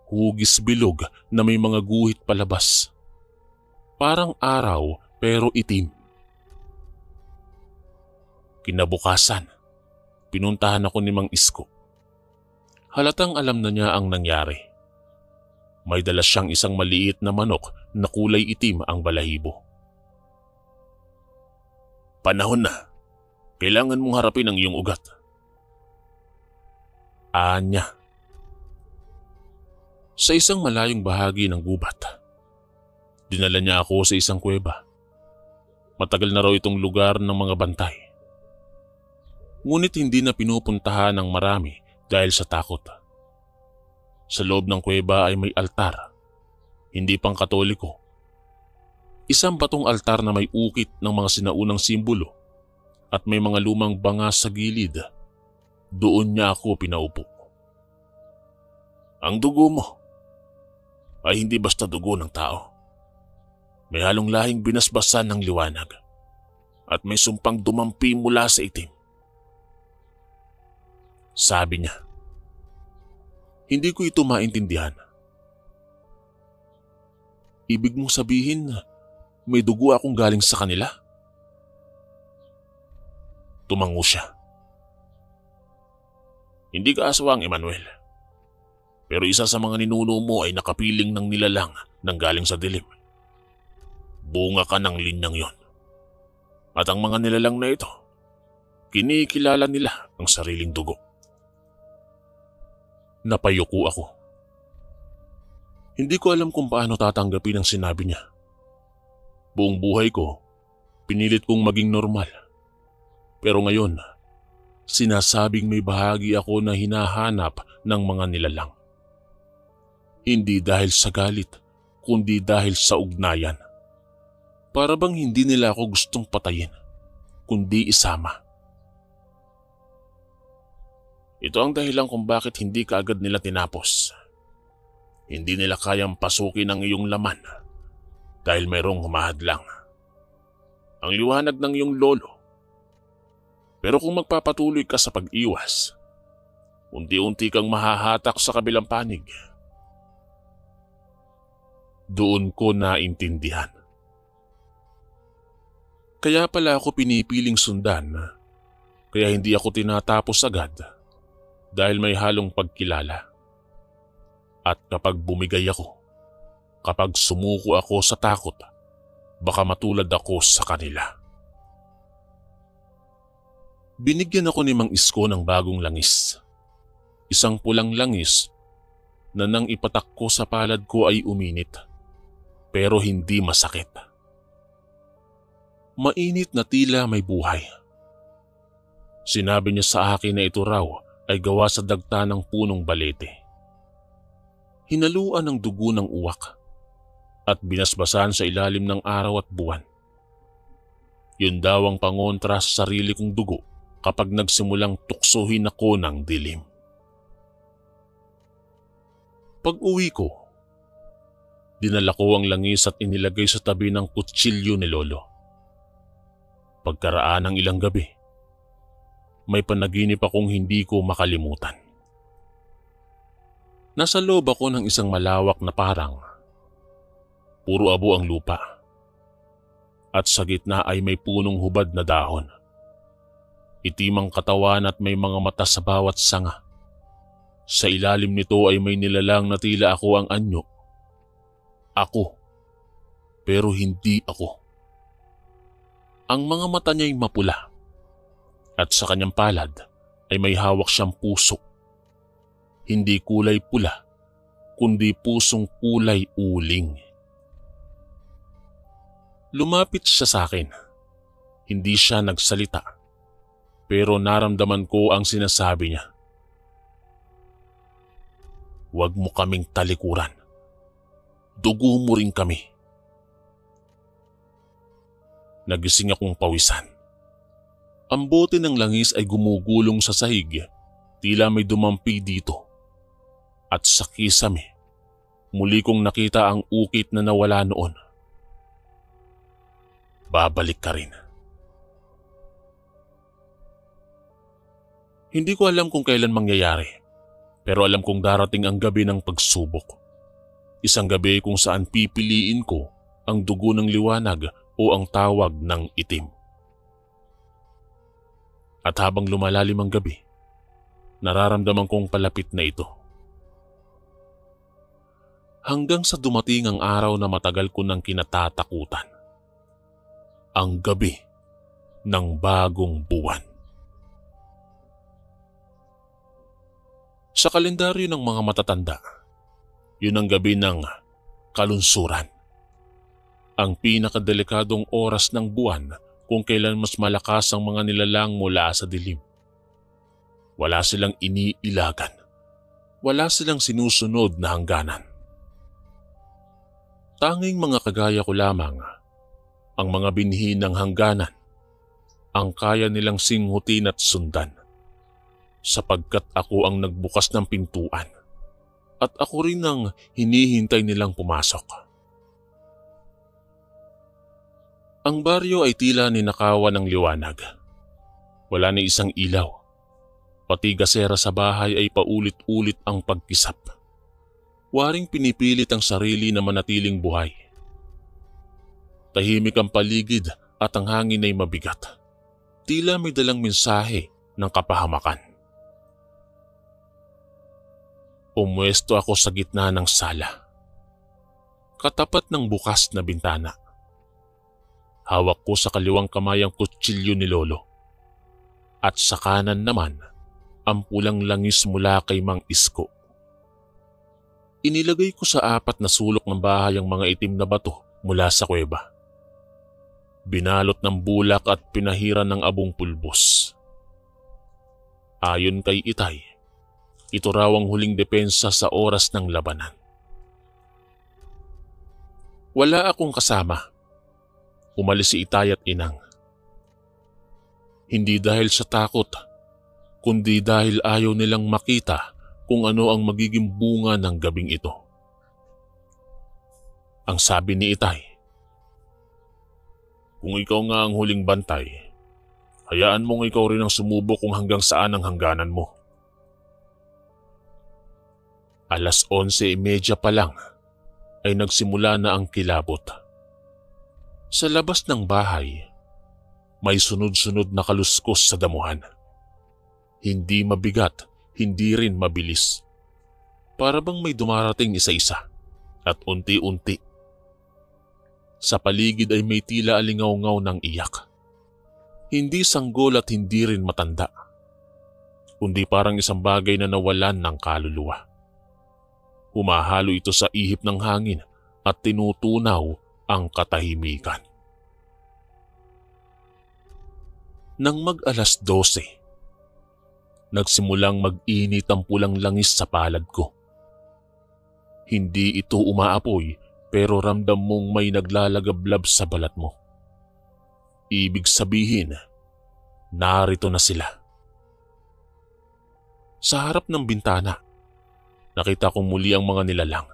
Hugis bilog na may mga guhit palabas. Parang araw pero itim. Kinabukasan, pinuntahan ako ni Mang Isko. Halatang alam na niya ang nangyari. May dala siyang isang maliit na manok na kulay itim ang balahibo. Panahon na. Kailangan mong harapin ang iyong ugat. Anya. Sa isang malayong bahagi ng gubat, dinala niya ako sa isang kuweba. Matagal na raw itong lugar ng mga bantay. Ngunit hindi na pinupuntahan ng marami dahil sa takot. Sa loob ng kuweba ay may altar, hindi pang Katoliko. Isang batong altar na may ukit ng mga sinaunang simbolo at may mga lumang banga sa gilid. Doon niya ako pinaupo. Ang dugo mo ay hindi basta dugo ng tao. May halong lahing binasbasan ng liwanag at may sumpang dumampi mula sa itim. Sabi niya. Hindi ko ito maintindihan. Ibig mong sabihin may dugo akong galing sa kanila? Tumango siya. Hindi ka aswang, Emmanuel. Pero isa sa mga ninuno mo ay nakapiling ng nilalang nang galing sa dilim. Bunga ka ng linyang yon. At ang mga nilalang na ito, kinikilala nila ang sariling dugo. Napayuko ako. Hindi ko alam kung paano tatanggapin ang sinabi niya. Buong buhay ko, pinilit kong maging normal. Pero ngayon, sinasabing may bahagi ako na hinahanap ng mga nilalang. Hindi dahil sa galit, kundi dahil sa ugnayan. Para bang hindi nila ako gustong patayin, kundi isama. Ito ang dahilan kung bakit hindi kaagad nila tinapos. Hindi nila kayang pasukin ang iyong laman dahil mayroong humahadlang. Ang liwanag ng iyong lolo. Pero kung magpapatuloy ka sa pag-iwas, unti-unti kang mahahatak sa kabilang panig. Doon ko naintindihan. Kaya pala ako pinipiling sundan, kaya hindi ako tinatapos agad dahil may halong pagkilala. At kapag bumigay ako, kapag sumuko ako sa takot, baka matulad ako sa kanila. Binigyan ako ni Mang Isko ng bagong langis. Isang pulang langis na nang ipatak ko sa palad ko ay uminit, pero hindi masakit. Mainit na tila may buhay. Sinabi niya sa akin na ito raw ay gawa sa dagta ng punong balete. Hinaluan ng dugo ng uwak at binasbasan sa ilalim ng araw at buwan. Yun daw ang pangontra sa sarili kong dugo kapag nagsimulang tuksohin ako ng dilim. Pag-uwi ko, dinala ko ang langis at inilagay sa tabi ng kutsilyo ni Lolo. Pagkaraan ng ilang gabi, may panaginip akong hindi ko makalimutan. Nasa loob ako ng isang malawak na parang puro abo ang lupa at sa gitna ay may punong hubad na dahon. Itim ang katawan at may mga mata sa bawat sanga. Sa ilalim nito ay may nilalang na tila ako ang anyo. Ako, pero hindi ako. Ang mga mata niya'y mapula at sa kanyang palad ay may hawak siyang puso. Hindi kulay pula, kundi pusong kulay uling. Lumapit siya sa akin. Hindi siya nagsalita, pero naramdaman ko ang sinasabi niya. Huwag mo kaming talikuran. Dugo mo rin kami. Nagising akong pawisan. Ang bote ng langis ay gumugulong sa sahig, tila may dumampi dito. At sa kisame, muli kong nakita ang ukit na nawala noon. Babalik ka rin. Hindi ko alam kung kailan mangyayari, pero alam kong darating ang gabi ng pagsubok. Isang gabi kung saan pipiliin ko ang dugo ng liwanag o ang tawag ng itim. At habang lumalalim ang gabi, nararamdaman kong palapit na ito. Hanggang sa dumating ang araw na matagal ko nang kinatatakutan. Ang gabi ng bagong buwan. Sa kalendaryo ng mga matatanda, yun ang gabi ng kalunsuran. Ang pinakadelikadong oras ng buwan kung kailan mas malakas ang mga nilalang mula sa dilim. Wala silang iniilagan. Wala silang sinusunod na hangganan. Tanging mga kagaya ko lamang, ang mga binhi ng hangganan, ang kaya nilang singhutin at sundan. Sapagkat ako ang nagbukas ng pintuan at ako rin ang hinihintay nilang pumasok. Ang baryo ay tila ninakawan ng liwanag. Wala ni isang ilaw. Pati gasera sa bahay ay paulit-ulit ang pagkisap. Waring pinipilit ang sarili na manatiling buhay. Tahimik ang paligid at ang hangin ay mabigat. Tila may dalang mensahe ng kapahamakan. Pumwesto ako sa gitna ng sala. Katapat ng bukas na bintana. Hawak ko sa kaliwang kamay ang kutsilyo ni Lolo. At sa kanan naman, ang pulang langis mula kay Mang Isko. Inilagay ko sa apat na sulok ng bahay ang mga itim na bato mula sa kuweba. Binalot ng bulak at pinahiran ng abong pulbos. Ayon kay Itay, ito raw ang huling depensa sa oras ng labanan. Wala akong kasama. Umalis si Itay at Inang. Hindi dahil sa takot, kundi dahil ayaw nilang makita kung ano ang magiging bunga ng gabing ito. Ang sabi ni Itay, kung ikaw nga ang huling bantay, hayaan mong ikaw rin ang sumubok kung hanggang saan ang hangganan mo. 11:30 pa lang ay nagsimula na ang kilabot. Sa labas ng bahay, may sunod-sunod na kaluskos sa damuhan. Hindi mabigat, hindi rin mabilis. Para bang may dumarating isa-isa at unti-unti. Sa paligid ay may tila alingaw-ngaw ng iyak. Hindi sanggol at hindi rin matanda, kundi parang isang bagay na nawalan ng kaluluwa. Humahalo ito sa ihip ng hangin at tinutunaw ang katahimikan. Nang mag-alas 12, nagsimulang mag-init ang pulang langis sa palad ko. Hindi ito umaapoy pero ramdam mong may naglalagablab sa balat mo. Ibig sabihin, narito na sila. Sa harap ng bintana, nakita kong muli ang mga nilalang.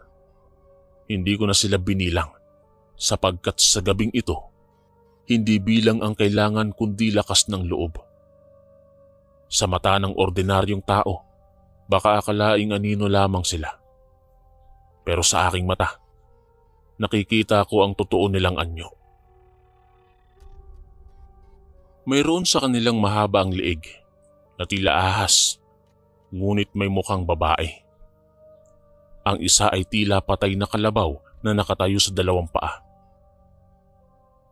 Hindi ko na sila binilang sapagkat sa gabing ito, hindi bilang ang kailangan kundi lakas ng loob. Sa mata ng ordinaryong tao, baka akalaing anino lamang sila. Pero sa aking mata, nakikita ko ang totoo nilang anyo. Mayroon sa kanilang mahaba ang liig na tila ahas, ngunit may mukhang babae. Ang isa ay tila patay na kalabaw na nakatayo sa dalawang paa.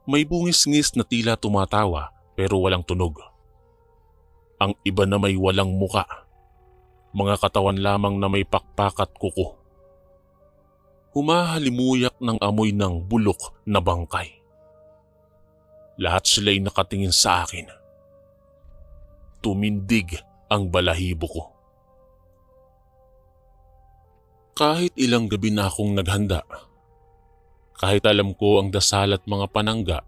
May bungis-ngis na tila tumatawa pero walang tunog. Ang iba na may walang muka, mga katawan lamang na may pakpak at kuko. Humahalimuyak ng amoy ng bulok na bangkay. Lahat sila'y nakatingin sa akin. Tumindig ang balahibo ko. Kahit ilang gabi na akong naghanda, kahit alam ko ang dasal at mga panangga,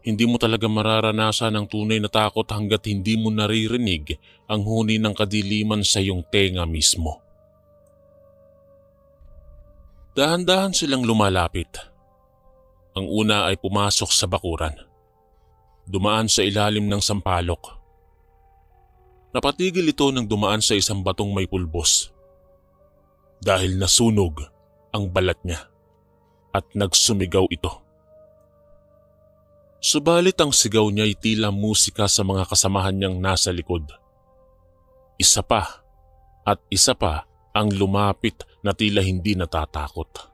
hindi mo talaga mararanasan ang tunay na takot hanggat hindi mo naririnig ang huni ng kadiliman sa iyong tenga mismo. Dahan-dahan silang lumalapit. Ang una ay pumasok sa bakuran. Dumaan sa ilalim ng sampalok. Napatigil ito nang dumaan sa isang batong may pulbos. Dahil nasunog ang balat niya at nagsumigaw ito. Subalit ang sigaw niya ay tila musika sa mga kasamahan niyang nasa likod. Isa pa at isa pa ang lumapit na tila hindi natatakot.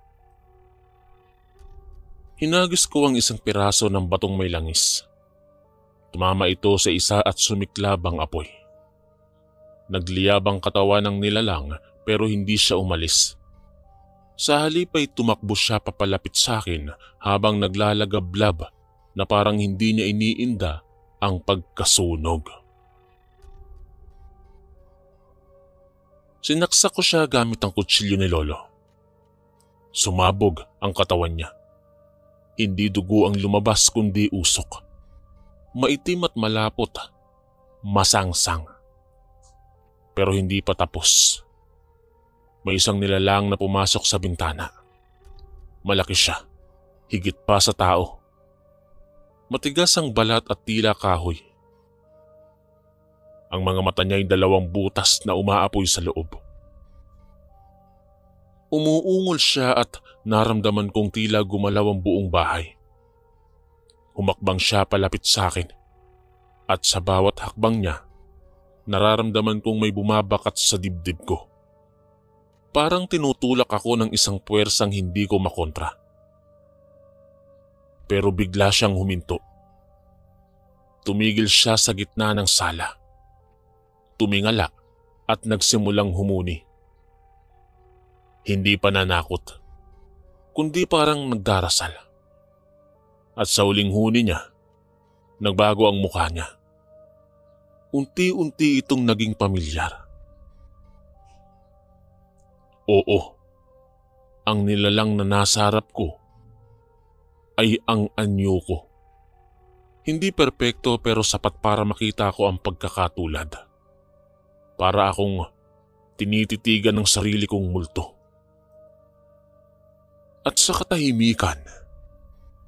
Hinagis ko ang isang piraso ng batong may langis. Tumama ito sa isa at sumiklab ang apoy. Nagliyab ang katawan ng nilalang pero hindi siya umalis. Sa halip ay tumakbo siya papalapit sa akin habang naglalagablab na parang hindi niya iniinda ang pagkasunog. Sinaksak ko siya gamit ang kutsilyo ni Lolo. Sumabog ang katawan niya. Hindi dugo ang lumabas kundi usok. Maitim at malapot, masangsang. Pero hindi pa tapos. May isang nilalang na pumasok sa bintana. Malaki siya, higit pa sa tao. Matigas ang balat at tila kahoy. Ang mga mata niya ay 2 butas na umaapoy sa loob. Umuungol siya at naramdaman kong tila gumalaw ang buong bahay. Humakbang siya palapit sa akin at sa bawat hakbang niya, nararamdaman kong may bumabakat sa dibdib ko. Parang tinutulak ako ng isang puwersang hindi ko makontra. Pero bigla siyang huminto. Tumigil siya sa gitna ng sala. Tumingala at nagsimulang humuni. Hindi pananakot, kundi parang nagdarasal. At sa huling huni niya, nagbago ang mukha niya. Unti-unti itong naging pamilyar. Oo, ang nilalang na nasa harap ko ay ang anyo ko. Hindi perpekto pero sapat para makita ko ang pagkakatulad. Para akong tinititigan ng sarili kong multo. At sa katahimikan,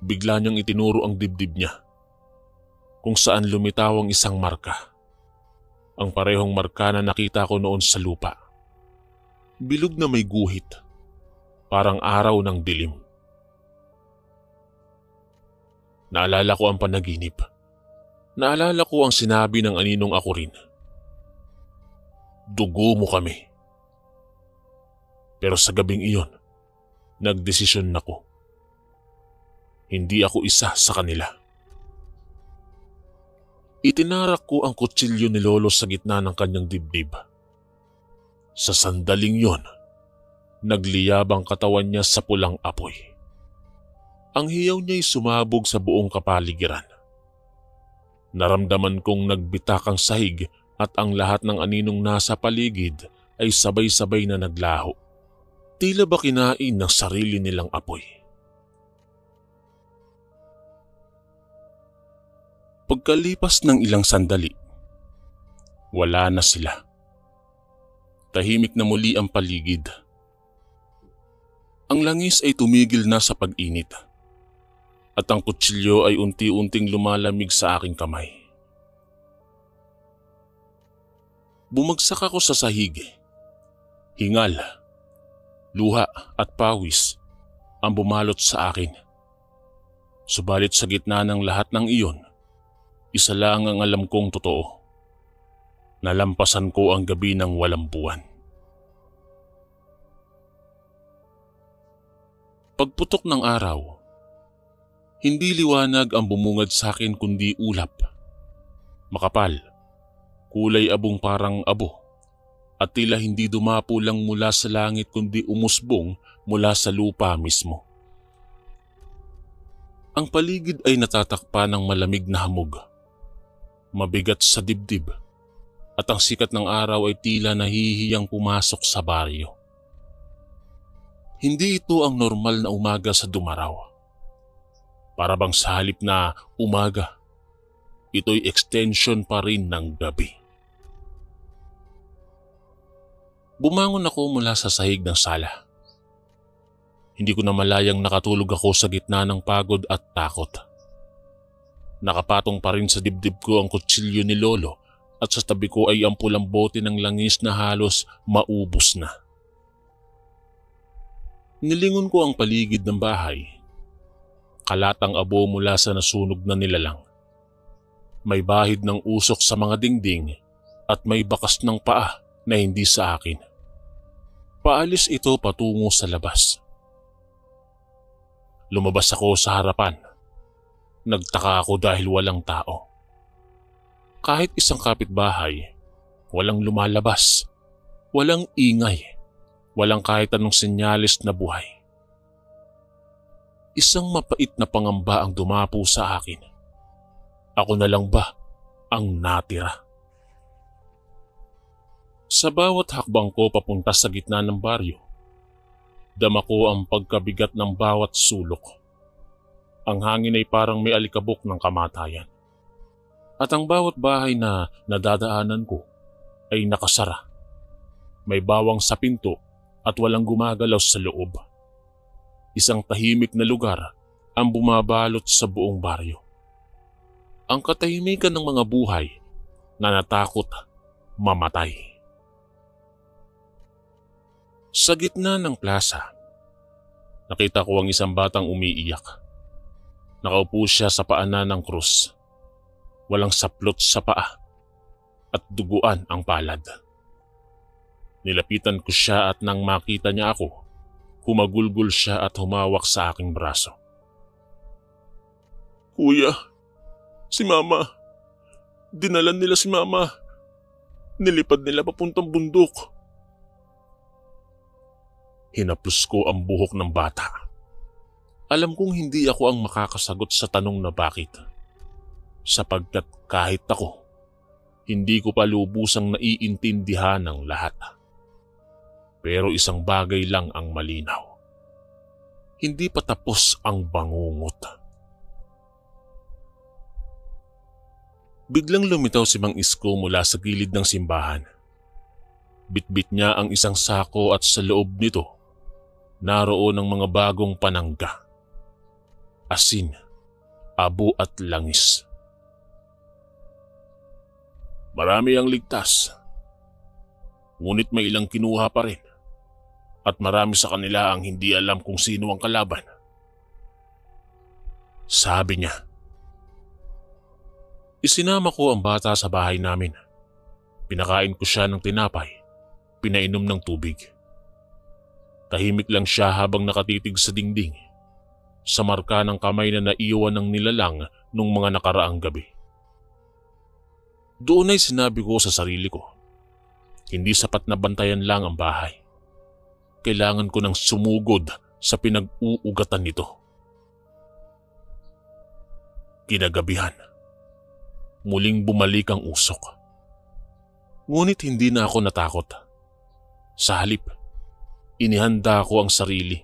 bigla niyang itinuro ang dibdib niya, kung saan lumitaw ang isang marka. Ang parehong marka na nakita ko noon sa lupa. Bilog na may guhit, parang araw ng dilim. Naalala ko ang panaginip. Naalala ko ang sinabi ng aninong ako rin. Dugo mo kami. Pero sa gabing iyon, nagdesisyon ako. Hindi ako isa sa kanila. Itinarak ko ang kutsilyo ni Lolo sa gitna ng kanyang dibdib. Sa sandaling yon, nagliyab ang katawan niya sa pulang apoy. Ang hiyaw niya'y sumabog sa buong kapaligiran. Naramdaman kong nagbitak ang sahig at ang lahat ng aninong nasa paligid ay sabay-sabay na naglaho. Tila ba kinain ng sarili nilang apoy. Pagkalipas ng ilang sandali, wala na sila. Tahimik na muli ang paligid. Ang langis ay tumigil na sa pag-init at ang kutsilyo ay unti-unting lumalamig sa aking kamay. Bumagsak ako sa sahig. Hingal, luha at pawis ang bumalot sa akin. Subalit sa gitna ng lahat ng iyon, isa lang ang alam kong totoo. Nalampasan ko ang gabi ng walang buwan. Pagputok ng araw, hindi liwanag ang bumungad sa akin kundi ulap. Makapal, kulay abong parang abo, at tila hindi dumapo lang mula sa langit kundi umusbong mula sa lupa mismo. Ang paligid ay natatakpan ng malamig na hamog. Mabigat sa dibdib at ang sikat ng araw ay tila nahihiyang pumasok sa baryo. Hindi ito ang normal na umaga sa Dumaraw. Para bang sa halip na umaga, ito'y extension pa rin ng gabi. Bumangon ako mula sa sahig ng sala. Hindi ko na malayang nakatulog ako sa gitna ng pagod at takot. Nakapatong pa rin sa dibdib ko ang kutsilyo ni Lolo at sa tabi ko ay ang pulang bote ng langis na halos maubos na. Nilingon ko ang paligid ng bahay. Kalatang abo mula sa nasunog na nilalang. May bahid ng usok sa mga dingding at may bakas ng paa na hindi sa akin. Paalis ito patungo sa labas. Lumabas ako sa harapan. Nagtaka ako dahil walang tao. Kahit isang kapitbahay, walang lumalabas, walang ingay, walang kahit anong senyalis na buhay. Isang mapait na pangamba ang dumapo sa akin. Ako na lang ba ang natira? Sa bawat hakbang ko papunta sa gitna ng baryo, dama ko ang pagkabigat ng bawat sulok. Ang hangin ay parang may alikabok ng kamatayan. At ang bawat bahay na nadadaanan ko ay nakasara. May bawang sa pinto at walang gumagalaw sa loob. Isang tahimik na lugar ang bumabalot sa buong baryo. Ang katahimikan ng mga buhay na natakot mamatay. Sa gitna ng plaza, nakita ko ang isang batang umiiyak. Nakaupo siya sa paanan ng krus. Walang saplot sa paa at duguan ang palad. Nilapitan ko siya at nang makita niya ako, humagulgol siya at humawak sa aking braso. Kuya, si Mama. Dinalan nila si Mama. Nilipad nila papuntang bundok. Hinaplos ko ang buhok ng bata. Alam kong hindi ako ang makakasagot sa tanong na bakit. Sapagkat kahit ako, hindi ko pa lubusang naiintindihan ng lahat. Pero isang bagay lang ang malinaw. Hindi pa tapos ang bangungot. Biglang lumitaw si Mang Isko mula sa gilid ng simbahan. Bitbit niya ang isang sako at sa loob nito, naroon ang mga bagong panangga. Asin, abo at langis. Marami ang ligtas, ngunit may ilang kinuha pa rin. at marami sa kanila ang hindi alam kung sino ang kalaban. Sabi niya. Isinama ko ang bata sa bahay namin. Pinakain ko siya ng tinapay, pinainom ng tubig. Tahimik lang siya habang nakatitig sa dingding, sa marka ng kamay na naiwan ng nilalang nung mga nakaraang gabi. Doon ay sinabi ko sa sarili ko, hindi sapat na bantayan lang ang bahay. Kailangan ko ng sumugod sa pinag-uugatan nito. Kinagabihan, muling bumalik ang usok. Ngunit hindi na ako natakot. Sa halip, inihanda ko ang sarili.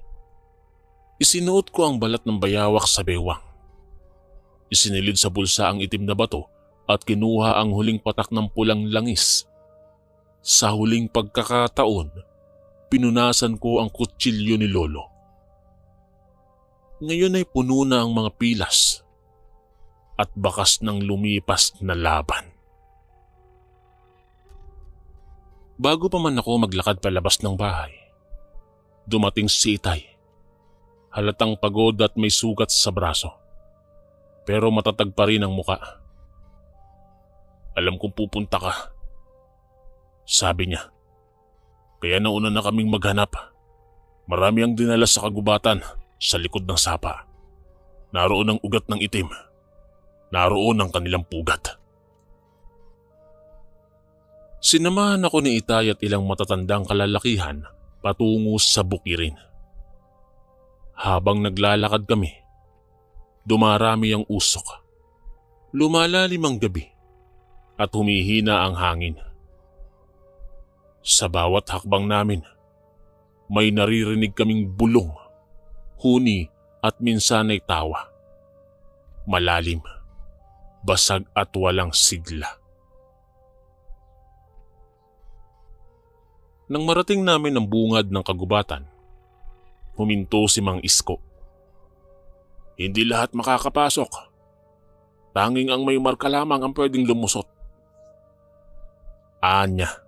Isinuot ko ang balat ng bayawak sa bewang. Isinilid sa bulsa ang itim na bato at kinuha ang huling patak ng pulang langis. Sa huling pagkakataon, pinunasan ko ang kutsilyo ni Lolo. Ngayon ay puno na ang mga pilas at bakas ng lumipas na laban. Bago pa man ako maglakad palabas ng bahay, dumating si Itay. Halatang pagod at may sugat sa braso, pero matatag pa rin ang muka. Alam kong pupunta ka, sabi niya. Kaya nauna na kaming maghanap. Marami ang dinala sa kagubatan sa likod ng sapa. Naroon ang ugat ng itim. Naroon ang kanilang pugat. Sinamahan ako ni Itay at ilang matatandang kalalakihan patungo sa bukirin. Habang naglalakad kami, dumarami ang usok. Lumalalim ang gabi at humihina ang hangin. Sa bawat hakbang namin, may naririnig kaming bulong, huni at minsan ay tawa. Malalim, basag at walang sigla. Nang marating namin ang bungad ng kagubatan, huminto si Mang Isko. Hindi lahat makakapasok. Tanging ang may marka lamang ang pwedeng lumusot. Anya.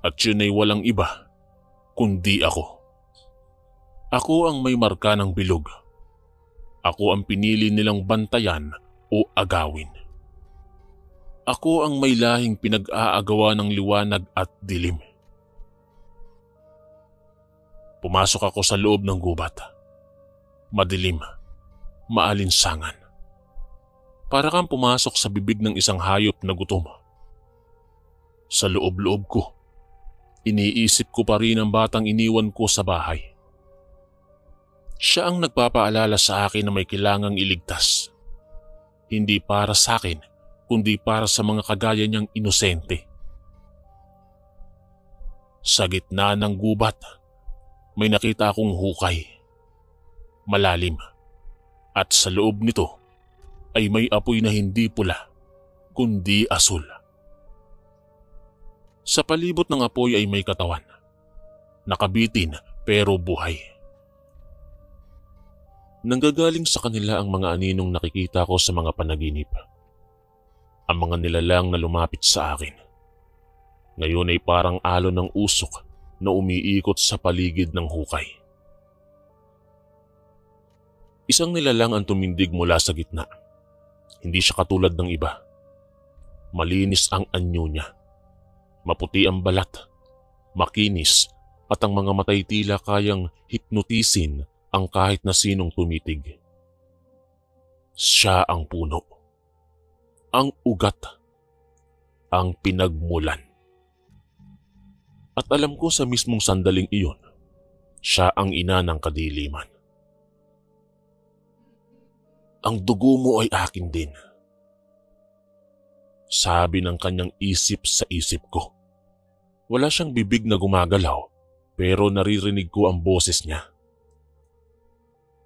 At yun ay walang iba, kundi ako. Ako ang may marka ng bilog. Ako ang pinili nilang bantayan o agawin. Ako ang may lahing pinag-aagawa ng liwanag at dilim. Pumasok ako sa loob ng gubat. Madilim, maalinsangan. Para kang pumasok sa bibig ng isang hayop na gutom. Sa loob-loob ko, iniisip ko pa rin ang batang iniwan ko sa bahay. Siya ang nagpapaalala sa akin na may kailangang iligtas. Hindi para sa akin, kundi para sa mga kagaya niyang inosente. Sa gitna ng gubat, may nakita akong hukay. Malalim. At sa loob nito ay may apoy na hindi pula, kundi asul. Sa palibot ng apoy ay may katawan. Nakabitin pero buhay. Nanggagaling sa kanila ang mga aninong nakikita ko sa mga panaginip. Ang mga nilalang na lumapit sa akin. Ngayon ay parang alon ng usok na umiikot sa paligid ng hukay. Isang nilalang ang tumindig mula sa gitna. Hindi siya katulad ng iba. Malinis ang anyo niya. Maputi ang balat, makinis at ang mga matay tila kayang hipnotisin ang kahit na sinong tumitig. Siya ang puno, ang ugat, ang pinagmulan. At alam ko sa mismong sandaling iyon, siya ang ina ng kadiliman. Ang dugo mo ay akin din. Sabi ng kanyang isip sa isip ko. Wala siyang bibig na gumagalaw pero naririnig ko ang boses niya.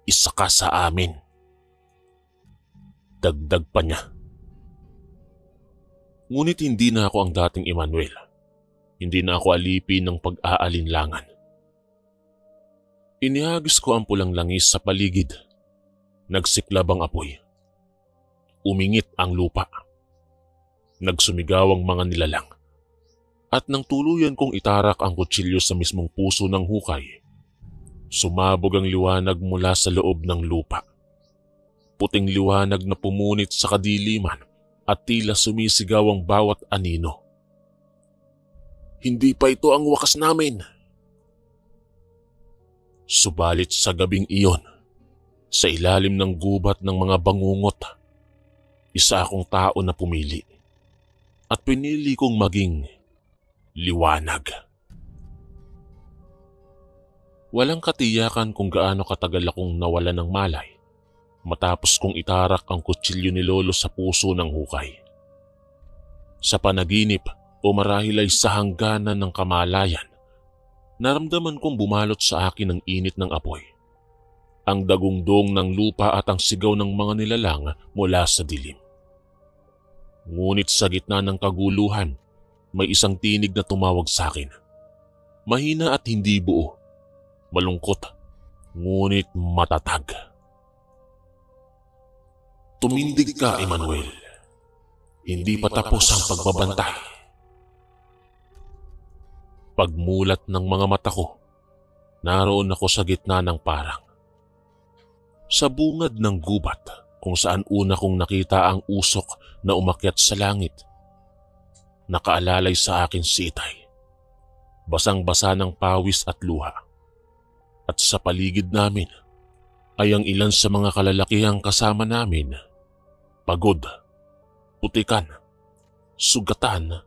Isa ka sa amin. Dagdag pa niya. Ngunit hindi na ako ang dating Emmanuel. Hindi na ako alipin ng pag-aalinlangan. Inihagis ko ang pulang langis sa paligid. Nagsiklab ang apoy. Umingit ang lupa. Nagsumigaw ang mga nilalang. At nang tuluyan kong itarak ang kutsilyo sa mismong puso ng hukay, sumabog ang liwanag mula sa loob ng lupa. Puting liwanag na pumunit sa kadiliman at tila sumisigaw ang bawat anino. Hindi pa ito ang wakas namin. Subalit sa gabing iyon, sa ilalim ng gubat ng mga bangungot, isa akong tao na pumili. At pinili kong maging liwanag. Walang katiyakan kung gaano katagal akong nawala ng malay matapos kong itarak ang kutsilyo ni Lolo sa puso ng hukay. Sa panaginip o marahil ay sa hangganan ng kamalayan, naramdaman kong bumalot sa akin ang init ng apoy, ang dagungdong ng lupa at ang sigaw ng mga nilalang mula sa dilim. Ngunit sa gitna ng kaguluhan, may isang tinig na tumawag sa akin. Mahina at hindi buo, malungkot, ngunit matatag. Tumindig ka, Emmanuel. Hindi pa tapos ang pagbabantay. Pagmulat ng mga mata ko, naroon ako sa gitna ng parang. Sa bungad ng gubat kung saan una kong nakita ang usok na umakyat sa langit. Nakaalalay sa akin si Itay. Basang-basa ng pawis at luha. At sa paligid namin ay ang ilan sa mga kalalakihang kasama namin. Pagod, putikan, sugatan,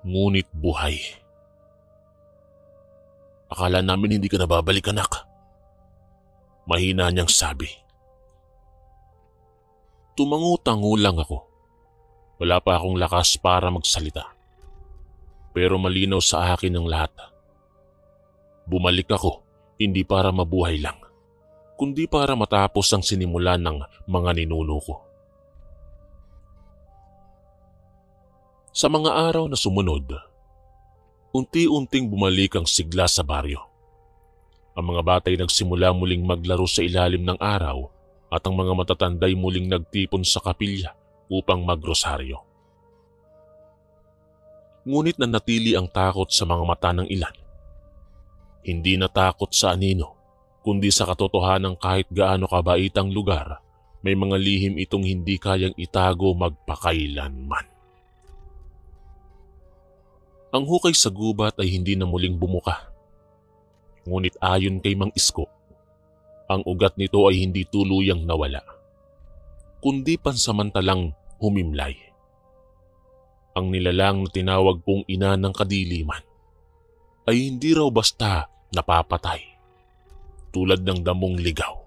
ngunit buhay. Akala namin hindi ka na babalik, anak. Mahina niyang sabi. Tumangu-tangu lang ako. Wala pa akong lakas para magsalita. Pero malinaw sa akin ang lahat. Bumalik ako, hindi para mabuhay lang, kundi para matapos ang sinimulan ng mga ninuno ko. Sa mga araw na sumunod, unti-unting bumalik ang sigla sa baryo. Ang mga batay nagsimula muling maglaro sa ilalim ng araw at ang mga matatanday muling nagtipon sa kapilya upang magrosaryo. Ngunit nanatili ang takot sa mga mata ng ilan. Hindi na takot sa anino, kundi sa katotohanan kahit gaano kabait ang lugar, may mga lihim itong hindi kayang itago magpakailanman. Ang hukay sa gubat ay hindi na muling bumuka. Ngunit ayon kay Mang Isko, ang ugat nito ay hindi tuluyang nawala, kundi pansamantalang humimlay. Ang nilalang na tinawag kong ina ng kadiliman ay hindi raw basta napapatay. Tulad ng damong ligaw,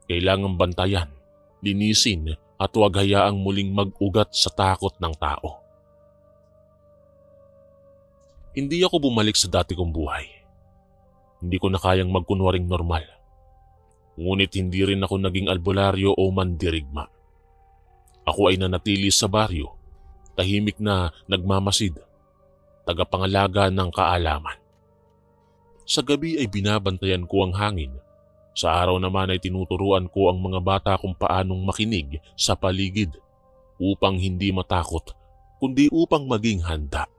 kailangang bantayan, linisin at huwag hayaang muling mag-ugat sa takot ng tao. Hindi ako bumalik sa dati kong buhay. Hindi ko na kayang magkunwaring normal. Ngunit hindi rin ako naging albularyo o mandirigma. Ako ay nanatili sa baryo, tahimik na nagmamasid, tagapangalaga ng kaalaman. Sa gabi ay binabantayan ko ang hangin. Sa araw naman ay tinuturuan ko ang mga bata kung paanong makinig sa paligid upang hindi matakot, kundi upang maging handa.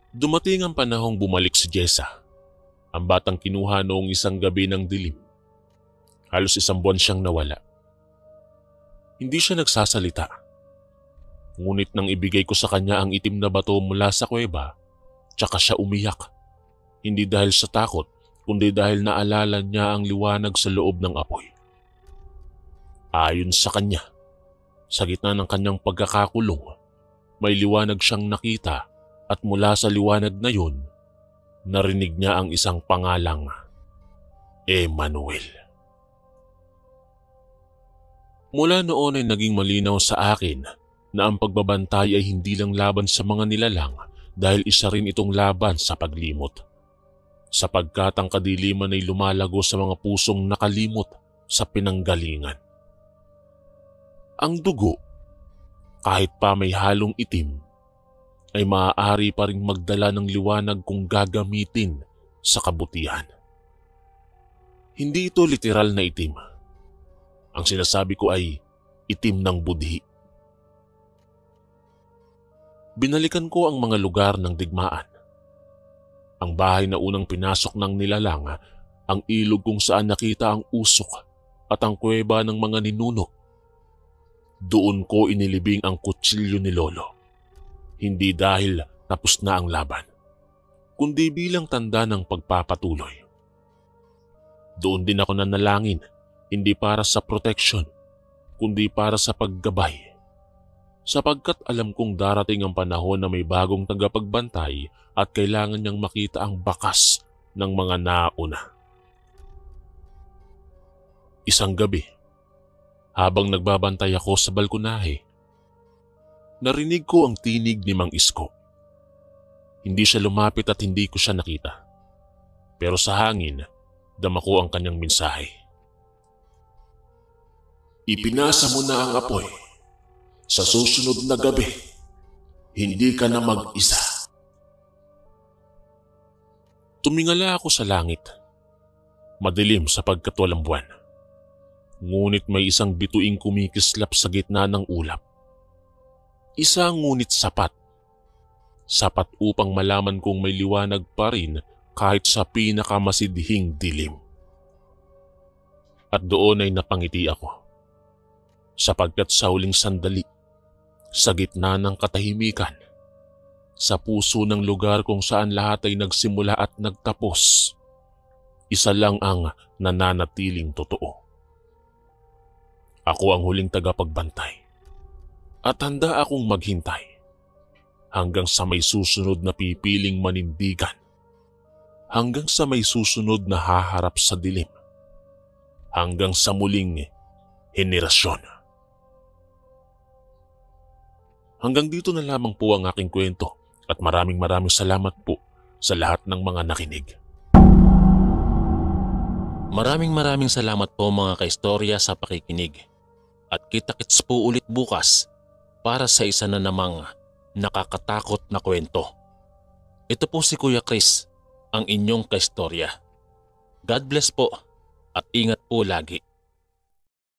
Dumating ang panahong bumalik si Jessa, ang batang kinuha noong isang gabi ng dilim. Halos 1 buwan siyang nawala. Hindi siya nagsasalita. Ngunit nang ibigay ko sa kanya ang itim na bato mula sa kuweba, tsaka siya umiyak. Hindi dahil sa takot, kundi dahil naalala niya ang liwanag sa loob ng apoy. Ayon sa kanya, sa gitna ng kanyang pagkakakulong, may liwanag siyang nakita at mula sa liwanag na yun, narinig niya ang isang pangalang Emmanuel. Mula noon ay naging malinaw sa akin na ang pagbabantay ay hindi lang laban sa mga nilalang dahil isa rin itong laban sa paglimot. Sapagkat ang kadiliman ay lumalago sa mga pusong nakalimot sa pinanggalingan. Ang dugo, kahit pa may halong itim, ay maaari pa ring magdala ng liwanag kung gagamitin sa kabutihan. Hindi ito literal na itim. Ang sinasabi ko ay itim ng budhi. Binalikan ko ang mga lugar ng digmaan. Ang bahay na unang pinasok ng nilalang, ang ilog kung saan nakita ang usok at ang kuweba ng mga ninuno. Doon ko inilibing ang kutsilyo ni Lolo. Hindi dahil tapos na ang laban, kundi bilang tanda ng pagpapatuloy. Doon din ako nanalangin, hindi para sa protection, kundi para sa paggabay. Sapagkat alam kong darating ang panahon na may bagong tagapagbantay at kailangan niyang makita ang bakas ng mga nauna. Isang gabi, habang nagbabantay ako sa balkonahe, narinig ko ang tinig ni Mang Isko. Hindi siya lumapit at hindi ko siya nakita. Pero sa hangin, dama ko ang kanyang mensahe. Ipinasa mo na ang apoy. Sa susunod na gabi, hindi ka na mag-isa. Tumingala ako sa langit. Madilim sapagkat walang buwan. Ngunit may isang bituing kumikislap sa gitna ng ulap. Isa ngunit sapat. Sapat upang malaman kong may liwanag pa rin kahit sa pinakamasidhing dilim. At doon ay napangiti ako. Sapagkat sa huling sandali, sa gitna ng katahimikan, sa puso ng lugar kung saan lahat ay nagsimula at nagtapos, isa lang ang nananatiling totoo. Ako ang huling tagapagbantay at handa akong maghintay hanggang sa may susunod na pipiling manindigan, hanggang sa may susunod na haharap sa dilim, hanggang sa muling henerasyon. Hanggang dito na lamang po ang aking kwento at maraming salamat po sa lahat ng mga nakinig. Maraming salamat po mga kaistorya sa pakikinig at kita-kits po ulit bukas para sa isa na namang nakakatakot na kwento. Ito po si Kuya Chris, ang inyong kaistorya. God bless po at ingat po lagi.